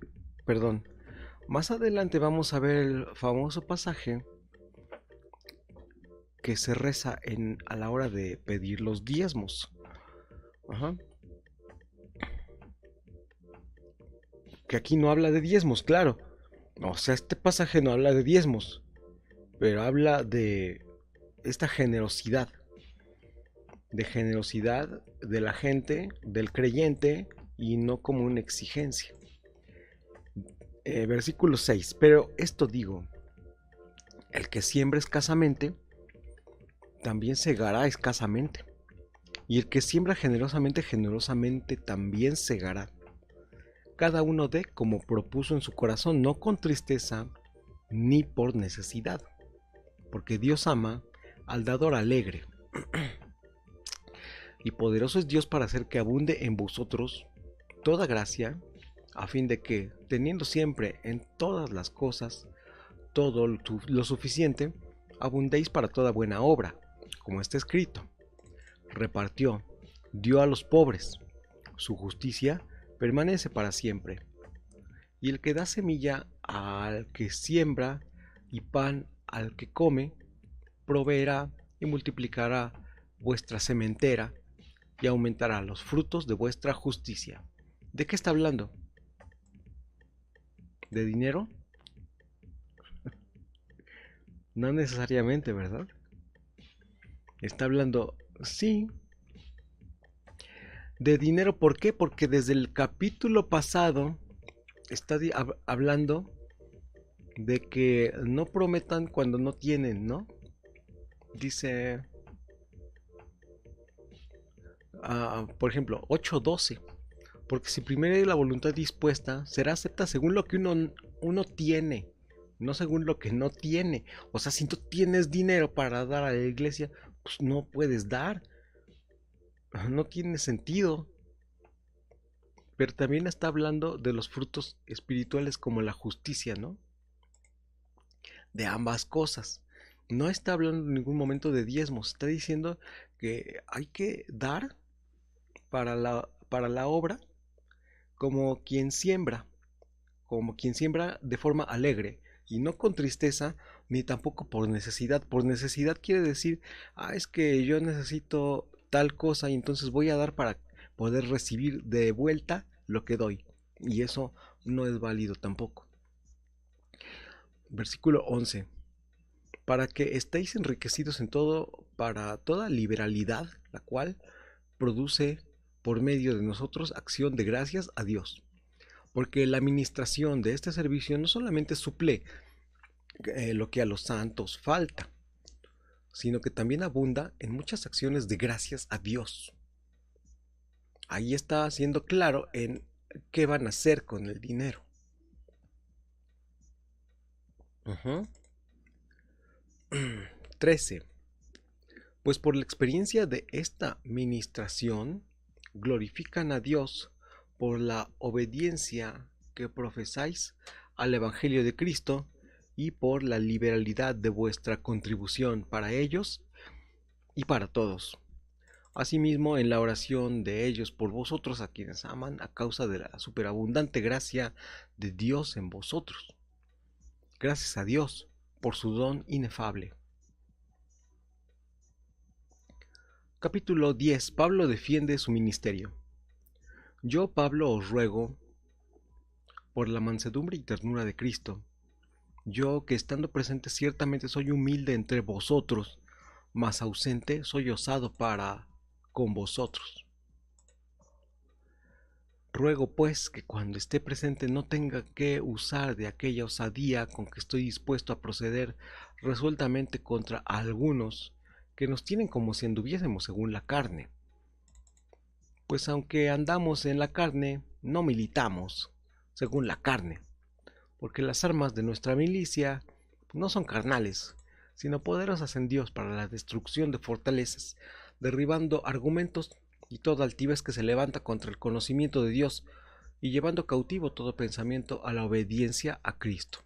Speaker 1: más adelante vamos a ver el famoso pasaje que se reza a la hora de pedir los diezmos. Ajá. Que aquí no habla de diezmos, claro. O sea, este pasaje no habla de diezmos, pero habla de esta generosidad. De generosidad de la gente, del creyente, y no como una exigencia. Versículo 6. Pero esto digo, el que siembra escasamente, también segará escasamente. Y el que siembra generosamente, generosamente también segará. Cada uno dé como propuso en su corazón, no con tristeza ni por necesidad, porque Dios ama al dador alegre. Y poderoso es Dios para hacer que abunde en vosotros toda gracia, a fin de que, teniendo siempre en todas las cosas todo lo suficiente, abundéis para toda buena obra, como está escrito. Repartió, dio a los pobres, su justicia permanece para siempre. Y el que da semilla al que siembra y pan al que come, proveerá y multiplicará vuestra sementera y aumentará los frutos de vuestra justicia. ¿De qué está hablando? ¿De dinero? No necesariamente, ¿verdad? Está hablando, sí, de dinero. ¿Por qué? Porque desde el capítulo pasado está hablando de que no prometan cuando no tienen, ¿no? Dice, por ejemplo, 8:12. Porque si primero hay la voluntad dispuesta, será acepta según lo que uno tiene, no según lo que no tiene. O sea, si tú tienes dinero para dar a la iglesia, pues no puedes dar. No tiene sentido. Pero también está hablando de los frutos espirituales como la justicia, ¿no? De ambas cosas. No está hablando en ningún momento de diezmos. Está diciendo que hay que dar para la obra como quien siembra de forma alegre y no con tristeza ni tampoco por necesidad. Por necesidad quiere decir, es que yo necesito tal cosa y entonces voy a dar para poder recibir de vuelta lo que doy. Y eso no es válido tampoco. Versículo 11. Para que estéis enriquecidos en todo, para toda liberalidad, la cual produce por medio de nosotros acción de gracias a Dios. Porque la administración de este servicio no solamente suple lo que a los santos falta, sino que también abunda en muchas acciones de gracias a Dios. Ahí está siendo claro en qué van a hacer con el dinero. 13. Pues por la experiencia de esta ministración, glorifican a Dios por la obediencia que profesáis al Evangelio de Cristo y por la liberalidad de vuestra contribución para ellos y para todos. Asimismo, en la oración de ellos por vosotros, a quienes aman, a causa de la superabundante gracia de Dios en vosotros. Gracias a Dios por su don inefable. Capítulo 10. Pablo defiende su ministerio. Yo, Pablo, os ruego, por la mansedumbre y ternura de Cristo, yo que estando presente ciertamente soy humilde entre vosotros, mas ausente soy osado para con vosotros. Ruego pues que cuando esté presente no tenga que usar de aquella osadía con que estoy dispuesto a proceder resueltamente contra algunos que nos tienen como si anduviésemos según la carne. Pues aunque andamos en la carne, no militamos según la carne, porque las armas de nuestra milicia no son carnales, sino poderosas en Dios para la destrucción de fortalezas, derribando argumentos y toda altivez que se levanta contra el conocimiento de Dios, y llevando cautivo todo pensamiento a la obediencia a Cristo,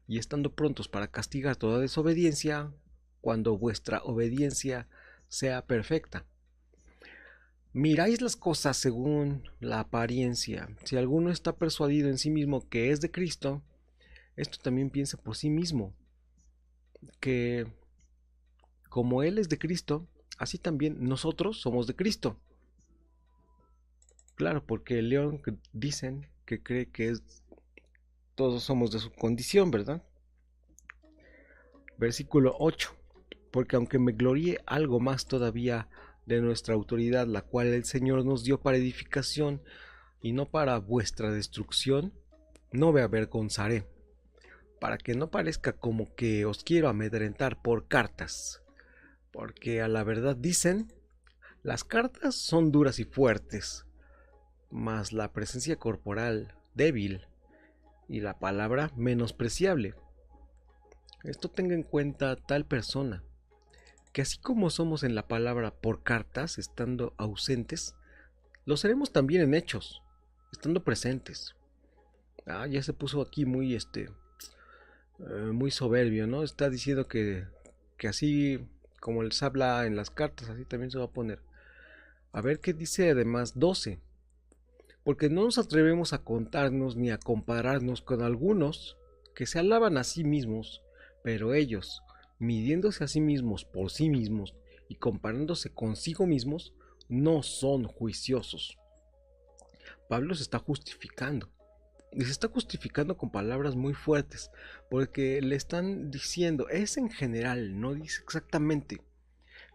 Speaker 1: y estando prontos para castigar toda desobediencia, cuando vuestra obediencia sea perfecta. Miráis las cosas según la apariencia. Si alguno está persuadido en sí mismo que es de Cristo, esto también piensa por sí mismo, que como Él es de Cristo, así también nosotros somos de Cristo. Claro, porque el león dicen que cree que todos somos de su condición, ¿verdad? Versículo 8. Porque aunque me gloríe algo más todavía de nuestra autoridad, la cual el Señor nos dio para edificación, y no para vuestra destrucción, no me avergonzaré, para que no parezca como que os quiero amedrentar por cartas, porque a la verdad dicen, las cartas son duras y fuertes, mas la presencia corporal débil y la palabra menospreciable. Esto tenga en cuenta tal persona, que así como somos en la palabra por cartas, estando ausentes, lo seremos también en hechos, estando presentes. Ya se puso aquí muy soberbio, ¿no? Está diciendo que así como les habla en las cartas, así también se va a poner. A ver qué dice además 12. Porque no nos atrevemos a contarnos ni a compararnos con algunos que se alaban a sí mismos, pero ellos, midiéndose a sí mismos por sí mismos y comparándose consigo mismos, no son juiciosos. Pablo se está justificando. Y se está justificando con palabras muy fuertes, porque le están diciendo, es en general, no dice exactamente,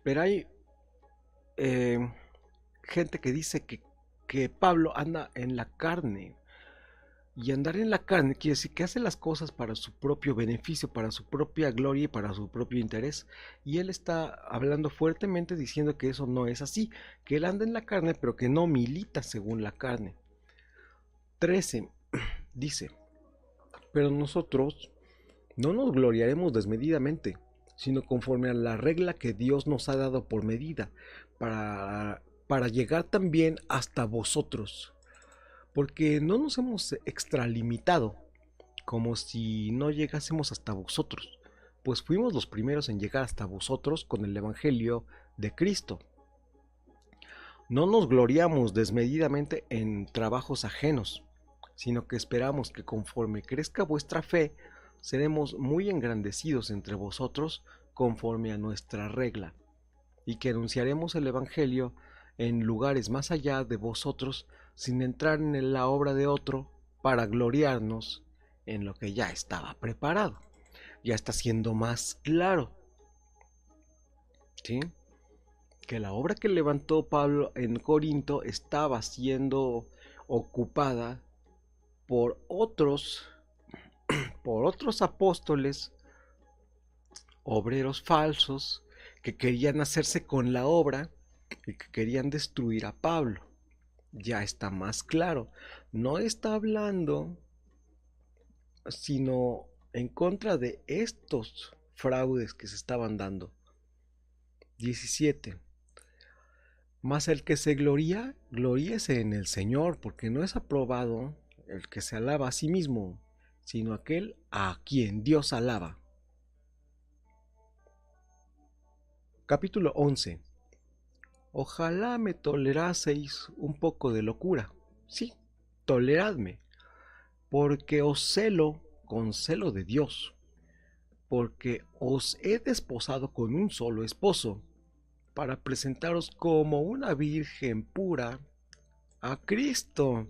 Speaker 1: pero hay eh, gente que dice que Pablo anda en la carne. Y andar en la carne quiere decir que hace las cosas para su propio beneficio, para su propia gloria y para su propio interés. Y él está hablando fuertemente diciendo que eso no es así, que él anda en la carne pero que no milita según la carne. 13 dice, pero nosotros no nos gloriaremos desmedidamente, sino conforme a la regla que Dios nos ha dado por medida, para llegar también hasta vosotros. Porque no nos hemos extralimitado, como si no llegásemos hasta vosotros, pues fuimos los primeros en llegar hasta vosotros con el Evangelio de Cristo. No nos gloriamos desmedidamente en trabajos ajenos, sino que esperamos que conforme crezca vuestra fe, seremos muy engrandecidos entre vosotros conforme a nuestra regla, y que anunciaremos el Evangelio en lugares más allá de vosotros sin entrar en la obra de otro para gloriarnos en lo que ya estaba preparado. Ya está siendo más claro, ¿sí? Que la obra que levantó Pablo en Corinto estaba siendo ocupada por otros apóstoles, obreros falsos, que querían hacerse con la obra y que querían destruir a Pablo. Ya está más claro. No está hablando sino en contra de estos fraudes que se estaban dando. 17. Mas el que se gloría, gloríese en el Señor, porque no es aprobado el que se alaba a sí mismo, sino aquel a quien Dios alaba. Capítulo 11. Ojalá me toleraseis un poco de locura. Sí, toleradme, porque os celo con celo de Dios, porque os he desposado con un solo esposo, para presentaros como una virgen pura a Cristo.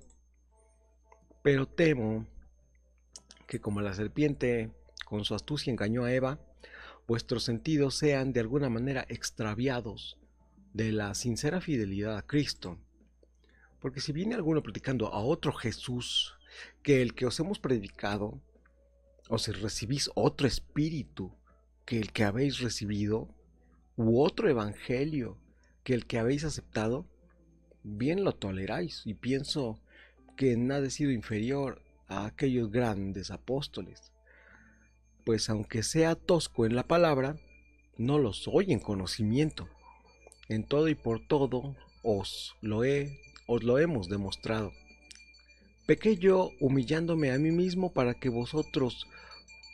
Speaker 1: Pero temo que como la serpiente con su astucia engañó a Eva, vuestros sentidos sean de alguna manera extraviados de la sincera fidelidad a Cristo. Porque si viene alguno predicando a otro Jesús que el que os hemos predicado, o si recibís otro espíritu que el que habéis recibido, u otro evangelio que el que habéis aceptado, bien lo toleráis, y pienso que nada he sido inferior a aquellos grandes apóstoles, pues aunque sea tosco en la palabra, no lo soy en conocimiento. En todo y por todo os lo hemos demostrado. Pequé yo humillándome a mí mismo para que vosotros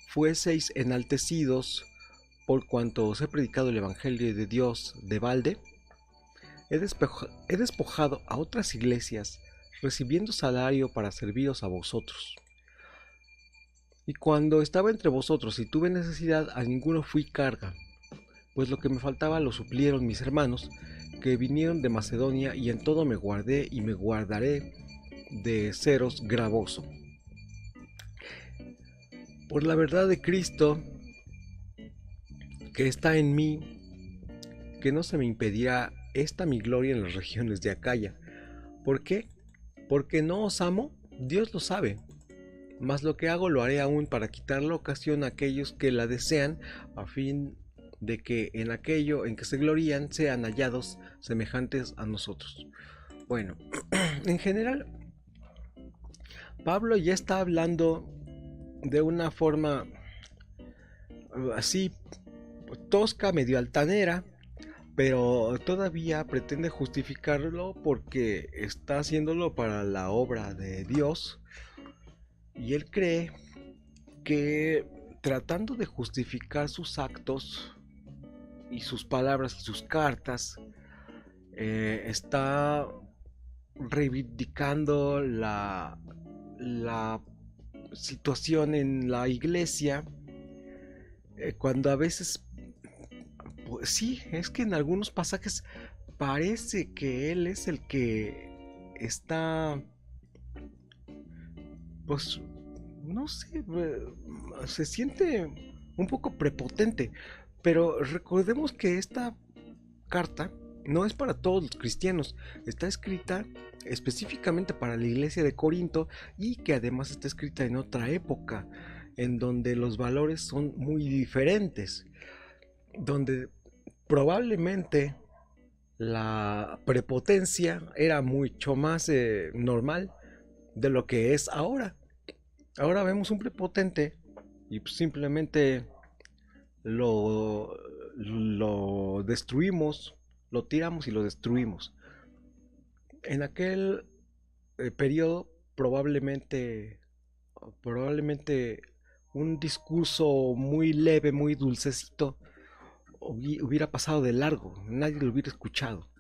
Speaker 1: fueseis enaltecidos por cuanto os he predicado el Evangelio de Dios de balde. He despojado a otras iglesias, recibiendo salario para serviros a vosotros. Y cuando estaba entre vosotros y tuve necesidad, a ninguno fui carga, pues lo que me faltaba lo suplieron mis hermanos, que vinieron de Macedonia, y en todo me guardé y me guardaré de seros gravoso. Por la verdad de Cristo, que está en mí, que no se me impedirá esta mi gloria en las regiones de Acaya. ¿Por qué? Porque no os amo, Dios lo sabe. Mas lo que hago lo haré aún para quitar la ocasión a aquellos que la desean, a fin de que en aquello en que se glorían sean hallados semejantes a nosotros. Bueno, en general, Pablo ya está hablando de una forma así tosca, medio altanera, pero todavía pretende justificarlo porque está haciéndolo para la obra de Dios y él cree que tratando de justificar sus actos y sus palabras y sus cartas, está reivindicando la situación en la iglesia, cuando a veces, pues sí, es que en algunos pasajes parece que él es el que está, pues, no sé, se siente un poco prepotente, pero recordemos que esta carta no es para todos los cristianos, está escrita específicamente para la iglesia de Corinto y que además está escrita en otra época, en donde los valores son muy diferentes, donde probablemente la prepotencia era mucho más normal de lo que es ahora. Ahora vemos un prepotente y simplemente lo destruimos, lo tiramos y lo destruimos. En aquel periodo probablemente un discurso muy leve, muy dulcecito, hubiera pasado de largo, nadie lo hubiera escuchado.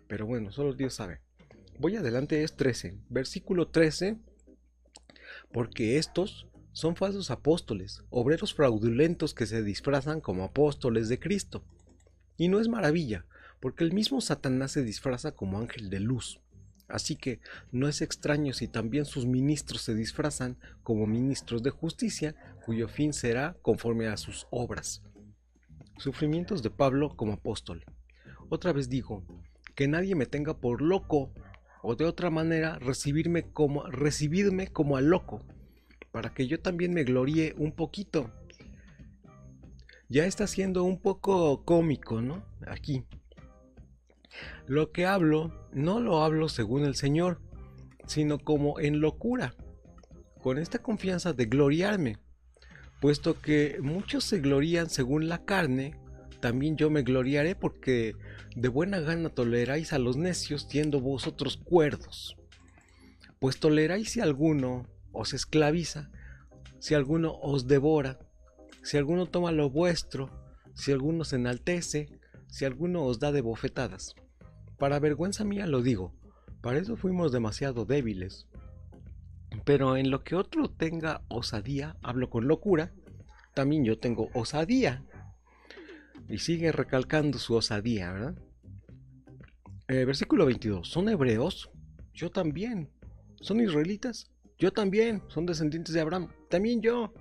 Speaker 1: Pero bueno, solo Dios sabe. Voy adelante, es 13, versículo 13, porque estos son falsos apóstoles, obreros fraudulentos que se disfrazan como apóstoles de Cristo. Y no es maravilla, porque el mismo Satanás se disfraza como ángel de luz. Así que no es extraño si también sus ministros se disfrazan como ministros de justicia, cuyo fin será conforme a sus obras. Sufrimientos de Pablo como apóstol. Otra vez digo, que nadie me tenga por loco, o de otra manera recibirme como a loco, para que yo también me gloríe un poquito. Ya está siendo un poco cómico, ¿no? Aquí. Lo que hablo, no lo hablo según el Señor, sino como en locura, con esta confianza de gloriarme, puesto que muchos se glorían según la carne, también yo me gloriaré porque de buena gana toleráis a los necios siendo vosotros cuerdos. Pues toleráis si alguno os esclaviza, si alguno os devora, si alguno toma lo vuestro, si alguno se enaltece, si alguno os da de bofetadas. Para vergüenza mía lo digo, para eso fuimos demasiado débiles. Pero en lo que otro tenga osadía, hablo con locura, también yo tengo osadía. Y sigue recalcando su osadía, ¿verdad? Versículo 22. ¿Son hebreos? Yo también. ¿Son israelitas? Yo también. ¿Son descendientes de Abraham? También yo.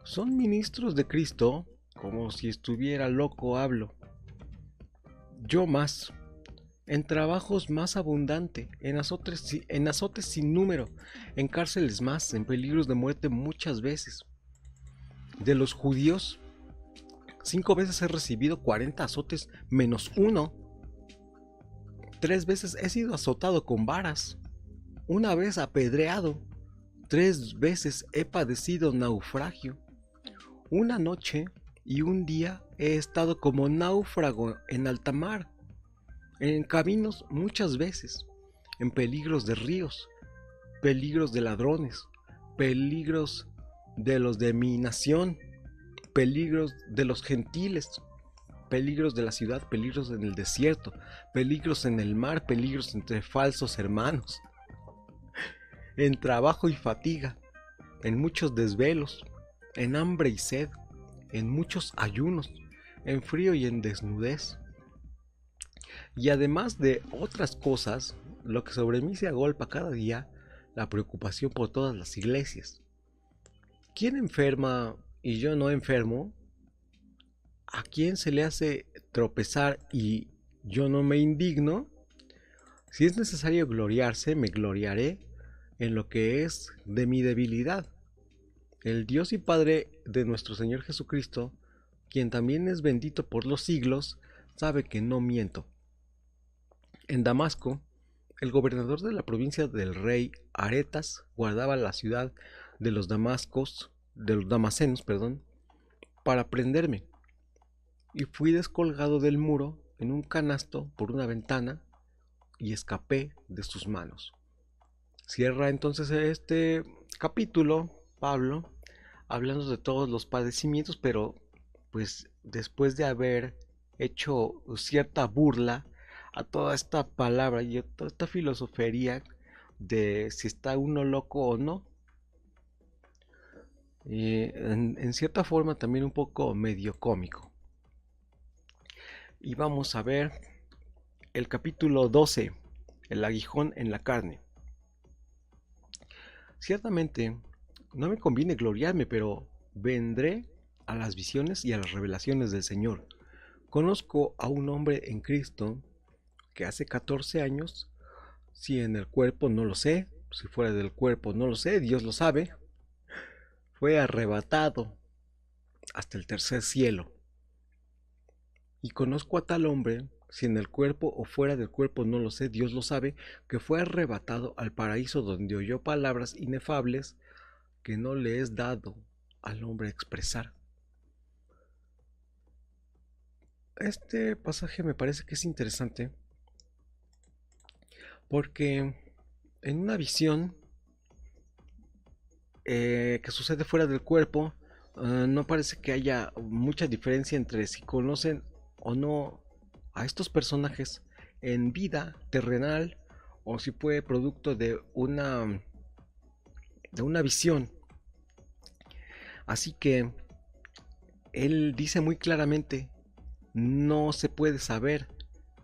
Speaker 1: ¿Son ministros de Cristo? Como si estuviera loco hablo. Yo más. En trabajos más abundante, en azotes sin número, en cárceles más, en peligros de muerte muchas veces. De los judíos, 5 veces he recibido 40 azotes menos uno. 3 veces he sido azotado con varas. 1 vez apedreado. 3 veces he padecido naufragio. 1 noche y 1 día he estado como náufrago en alta mar. En caminos muchas veces. En peligros de ríos. Peligros de ladrones. Peligros de los de mi nación. Peligros de los gentiles, peligros de la ciudad, peligros en el desierto, peligros en el mar, peligros entre falsos hermanos, en trabajo y fatiga, en muchos desvelos, en hambre y sed, en muchos ayunos, en frío y en desnudez. Y además de otras cosas, lo que sobre mí se agolpa cada día, la preocupación por todas las iglesias. ¿Quién enferma y yo no enfermo? ¿A quién se le hace tropezar y yo no me indigno? Si es necesario gloriarse, me gloriaré en lo que es de mi debilidad. El Dios y Padre de nuestro Señor Jesucristo, quien también es bendito por los siglos, sabe que no miento. En Damasco, el gobernador de la provincia del rey Aretas guardaba la ciudad de los damasenos, para prenderme, y fui descolgado del muro en un canasto por una ventana y escapé de sus manos. Cierra entonces este capítulo Pablo hablando de todos los padecimientos, pero pues después de haber hecho cierta burla a toda esta palabra y a toda esta filosofía de si está uno loco o no, y en cierta forma también un poco medio cómico. Y vamos a ver el capítulo 12, el aguijón en la carne. Ciertamente no me conviene gloriarme, pero vendré a las visiones y a las revelaciones del Señor. Conozco a un hombre en Cristo que hace 14 años, si en el cuerpo no lo sé, si fuera del cuerpo no lo sé, Dios lo sabe, fue arrebatado hasta el tercer cielo. Y conozco a tal hombre, si en el cuerpo o fuera del cuerpo no lo sé, Dios lo sabe, que fue arrebatado al paraíso donde oyó palabras inefables que no le es dado al hombre expresar. Este pasaje me parece que es interesante porque en una visión que sucede fuera del cuerpo, no parece que haya mucha diferencia entre si conocen o no a estos personajes en vida terrenal o si fue producto de una visión. Así que él dice muy claramente, no se puede saber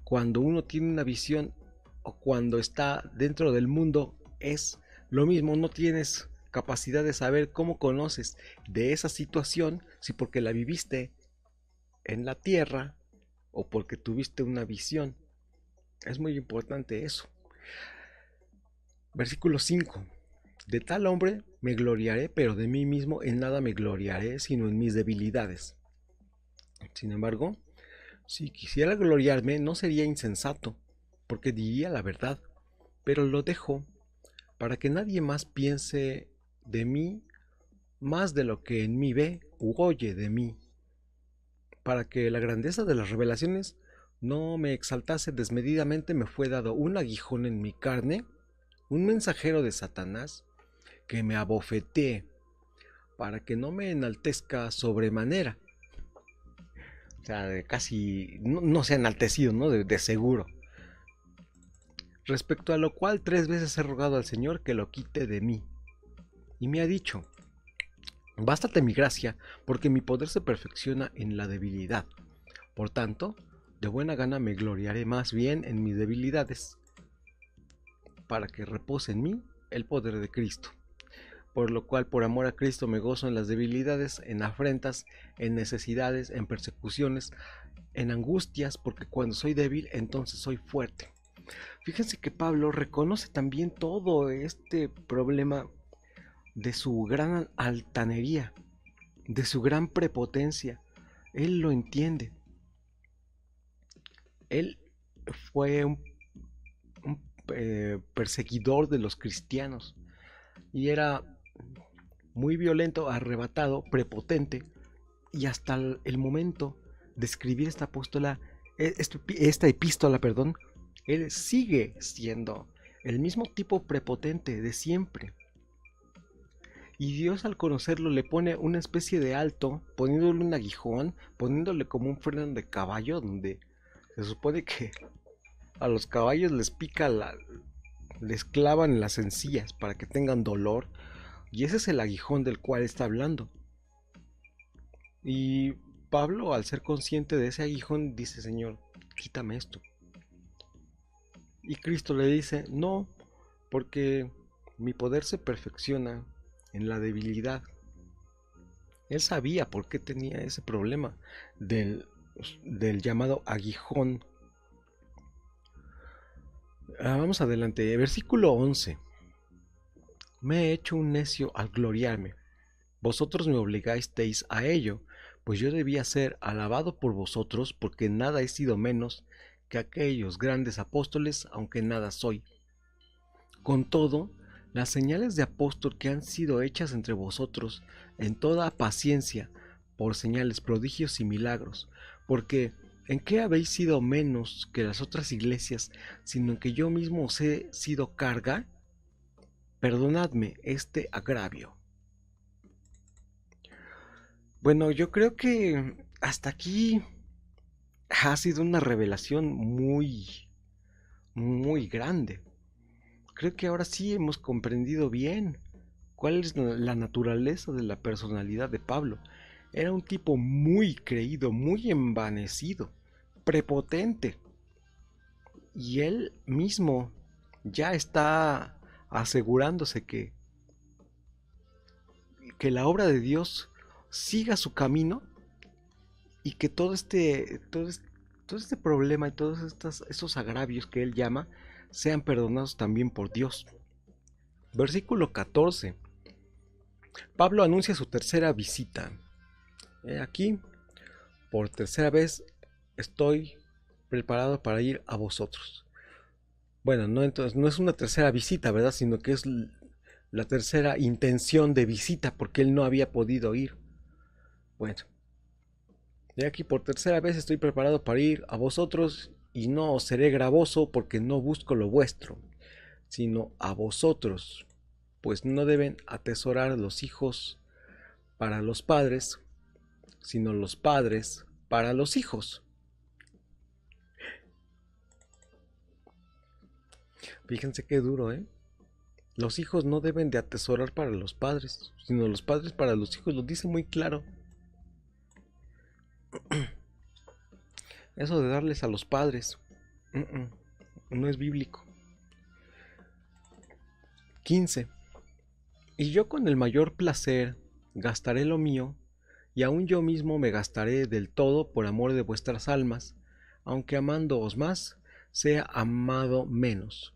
Speaker 1: cuando uno tiene una visión o cuando está dentro del mundo, es lo mismo, no tienes capacidad de saber cómo conoces de esa situación, si porque la viviste en la tierra o porque tuviste una visión. Es muy importante eso. Versículo 5. De tal hombre me gloriaré, pero de mí mismo en nada me gloriaré, sino en mis debilidades. Sin embargo, si quisiera gloriarme, no sería insensato, porque diría la verdad, pero lo dejo para que nadie más piense de mí más de lo que en mí ve u oye de mí, para que la grandeza de las revelaciones no me exaltase desmedidamente, me fue dado un aguijón en mi carne, un mensajero de Satanás, que me abofetee, para que no me enaltezca sobremanera. O sea, casi no sea enaltecido, ¿no? De seguro. Respecto a lo cual 3 veces he rogado al Señor que lo quite de mí. Y me ha dicho, bástate mi gracia, porque mi poder se perfecciona en la debilidad. Por tanto, de buena gana me gloriaré más bien en mis debilidades, para que repose en mí el poder de Cristo. Por lo cual, por amor a Cristo, me gozo en las debilidades, en afrentas, en necesidades, en persecuciones, en angustias, porque cuando soy débil, entonces soy fuerte. Fíjense que Pablo reconoce también todo este problema de su gran altanería, de su gran prepotencia. Él lo entiende. Él fue un perseguidor de los cristianos y era muy violento, arrebatado, prepotente, y hasta el momento de escribir esta epístola, él sigue siendo el mismo tipo prepotente de siempre. Y Dios, al conocerlo, le pone una especie de alto, poniéndole un aguijón, poniéndole como un freno de caballo, donde se supone que a los caballos les clavan las encías para que tengan dolor. Y ese es el aguijón del cual está hablando. Y Pablo, al ser consciente de ese aguijón, dice, Señor, quítame esto. Y Cristo le dice, no, porque mi poder se perfecciona en la debilidad. Él sabía por qué tenía ese problema del llamado aguijón. Vamos adelante. Versículo 11. Me he hecho un necio al gloriarme. Vosotros me obligasteis a ello, pues yo debía ser alabado por vosotros, porque nada he sido menos que aquellos grandes apóstoles, aunque nada soy. Con todo, las señales de apóstol que han sido hechas entre vosotros en toda paciencia, por señales, prodigios y milagros, porque ¿en qué habéis sido menos que las otras iglesias, sino en que yo mismo os he sido carga? Perdonadme este agravio. Bueno, yo creo que hasta aquí ha sido una revelación muy grande. Creo que ahora sí hemos comprendido bien cuál es la naturaleza de la personalidad de Pablo. Era un tipo muy creído, muy envanecido, prepotente. Y él mismo ya está asegurándose que la obra de Dios siga su camino y que todo este problema y todos esos agravios que él llama sean perdonados también por Dios. Versículo 14. Pablo anuncia su tercera visita. Aquí, por tercera vez, estoy preparado para ir a vosotros. Bueno, no, entonces, no es una tercera visita, ¿verdad? Sino que es la tercera intención de visita porque él no había podido ir. Bueno, de aquí por tercera vez estoy preparado para ir a vosotros y no os seré gravoso porque no busco lo vuestro, sino a vosotros, pues no deben atesorar los hijos para los padres, sino los padres para los hijos. Fíjense qué duro, ¿eh? Los hijos no deben de atesorar para los padres, sino los padres para los hijos, lo dice muy claro. Eso de darles a los padres, no es bíblico. 15. Y yo con el mayor placer gastaré lo mío, y aun yo mismo me gastaré del todo por amor de vuestras almas, aunque amándoos más, sea amado menos.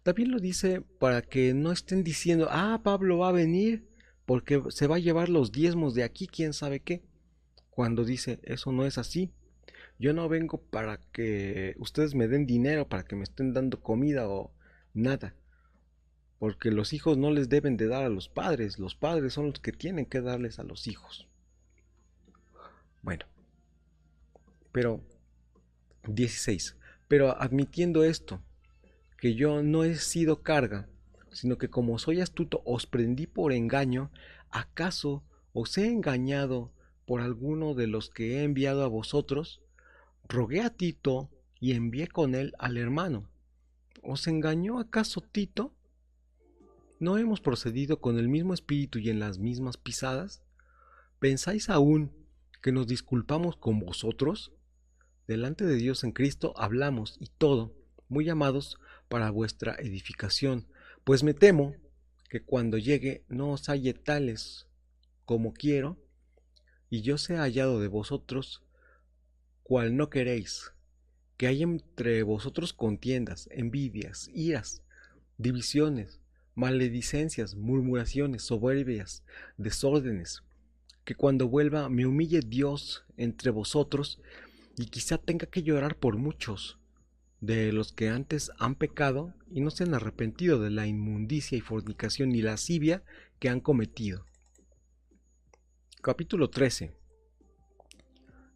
Speaker 1: También lo dice para que no estén diciendo, Pablo va a venir porque se va a llevar los diezmos de aquí, quién sabe qué. Cuando dice, eso no es así. Yo no vengo para que ustedes me den dinero, para que me estén dando comida o nada. Porque los hijos no les deben de dar a los padres son los que tienen que darles a los hijos. Bueno, pero 16. Pero admitiendo esto, que yo no he sido carga, sino que como soy astuto os prendí por engaño, ¿acaso os he engañado por alguno de los que he enviado a vosotros? Rogué a Tito y envié con él al hermano. ¿Os engañó acaso Tito? ¿No hemos procedido con el mismo espíritu y en las mismas pisadas? ¿Pensáis aún que nos disculpamos con vosotros? Delante de Dios en Cristo hablamos y todo, muy amados para vuestra edificación, pues me temo que cuando llegue no os halle tales como quiero, y yo sea hallado de vosotros, cual no queréis, que hay entre vosotros contiendas, envidias, iras, divisiones, maledicencias, murmuraciones, soberbias, desórdenes, que cuando vuelva me humille Dios entre vosotros, y quizá tenga que llorar por muchos de los que antes han pecado y no se han arrepentido de la inmundicia y fornicación y lascivia que han cometido. Capítulo 13.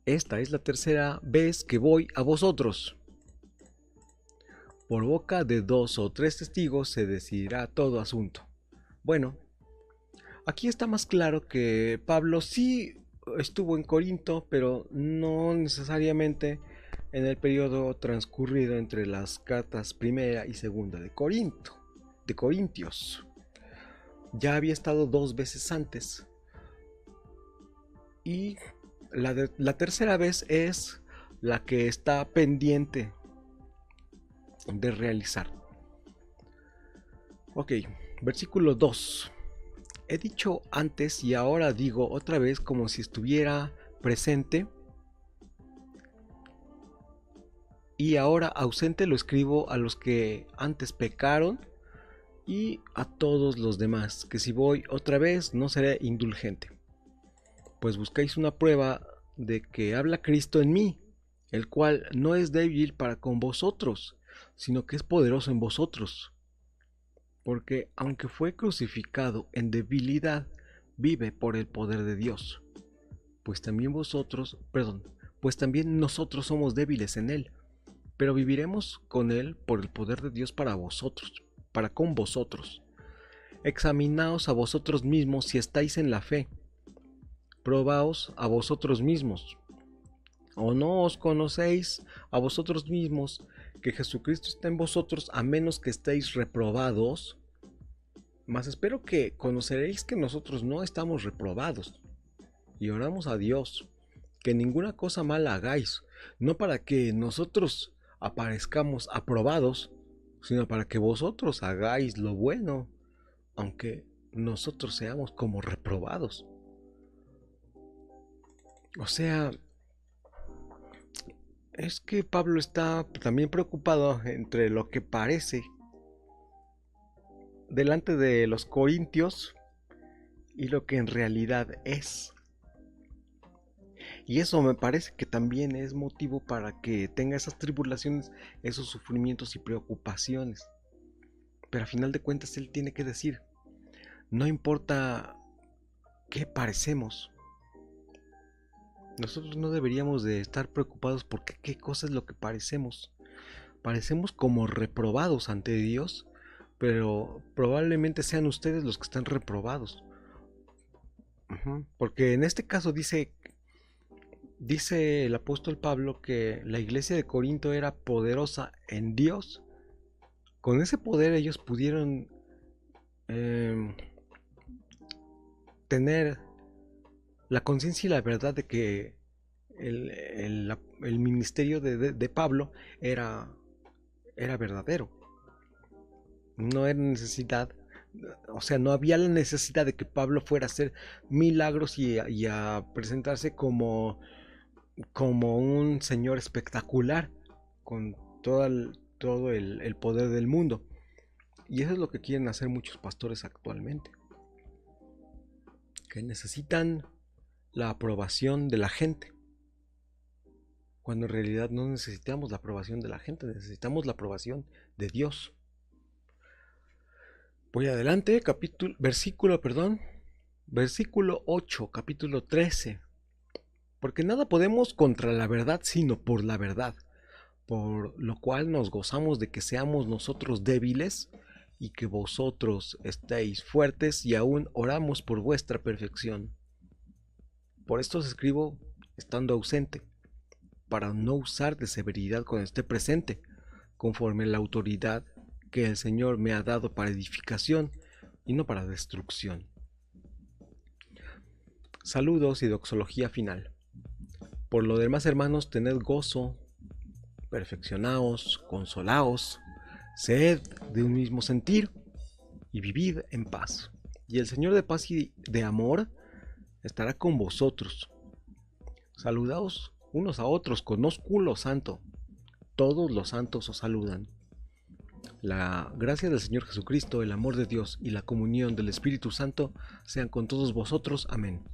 Speaker 1: Esta es la tercera vez que voy a vosotros. Por boca de 2 o 3 testigos se decidirá todo asunto. Bueno, aquí está más claro que Pablo sí estuvo en Corinto, pero no necesariamente en el periodo transcurrido entre las cartas primera y segunda de Corintios. Ya había estado 2 veces antes. Y la tercera vez es la que está pendiente de realizar. Ok, versículo 2. He dicho antes y ahora digo otra vez como si estuviera presente, y ahora ausente lo escribo a los que antes pecaron y a todos los demás, que si voy otra vez no seré indulgente. Pues buscáis una prueba de que habla Cristo en mí, el cual no es débil para con vosotros, sino que es poderoso en vosotros. Porque aunque fue crucificado en debilidad, vive por el poder de Dios. Pues también pues también nosotros somos débiles en él, pero viviremos con él por el poder de Dios para vosotros, para con vosotros. Examinaos a vosotros mismos si estáis en la fe. Probaos a vosotros mismos. ¿O no os conocéis a vosotros mismos que Jesucristo está en vosotros, a menos que estéis reprobados? Mas espero que conoceréis que nosotros no estamos reprobados. Y oramos a Dios, que ninguna cosa mala hagáis, no para que nosotros aparezcamos aprobados, sino para que vosotros hagáis lo bueno, aunque nosotros seamos como reprobados. O sea, es que Pablo está también preocupado entre lo que parece delante de los corintios y lo que en realidad es. Y eso me parece que también es motivo para que tenga esas tribulaciones, esos sufrimientos y preocupaciones. Pero a final de cuentas él tiene que decir, no importa qué parecemos. Nosotros no deberíamos de estar preocupados porque qué cosa es lo que parecemos. Parecemos como reprobados ante Dios, pero probablemente sean ustedes los que están reprobados. Porque en este caso dice el apóstol Pablo que la iglesia de Corinto era poderosa en Dios. Con ese poder ellos pudieron tener la conciencia y la verdad de que el ministerio de Pablo era verdadero. No era necesidad, o sea, no había la necesidad de que Pablo fuera a hacer milagros y a presentarse como un señor espectacular con todo el poder del mundo. Y eso es lo que quieren hacer muchos pastores actualmente, que necesitan la aprobación de la gente, cuando en realidad no necesitamos la aprobación de la gente, necesitamos la aprobación de Dios. Voy adelante, versículo 8, capítulo 13. Porque nada podemos contra la verdad, sino por la verdad, por lo cual nos gozamos de que seamos nosotros débiles y que vosotros estéis fuertes, y aún oramos por vuestra perfección. Por esto os escribo estando ausente, para no usar de severidad cuando esté presente, conforme la autoridad que el Señor me ha dado para edificación y no para destrucción. Saludos y doxología final. Por lo demás, hermanos, tened gozo, perfeccionaos, consolaos, sed de un mismo sentir y vivid en paz. Y el Señor de paz y de amor estará con vosotros. Saludaos unos a otros con ósculo santo. Todos los santos os saludan. La gracia del Señor Jesucristo, el amor de Dios y la comunión del Espíritu Santo sean con todos vosotros. Amén.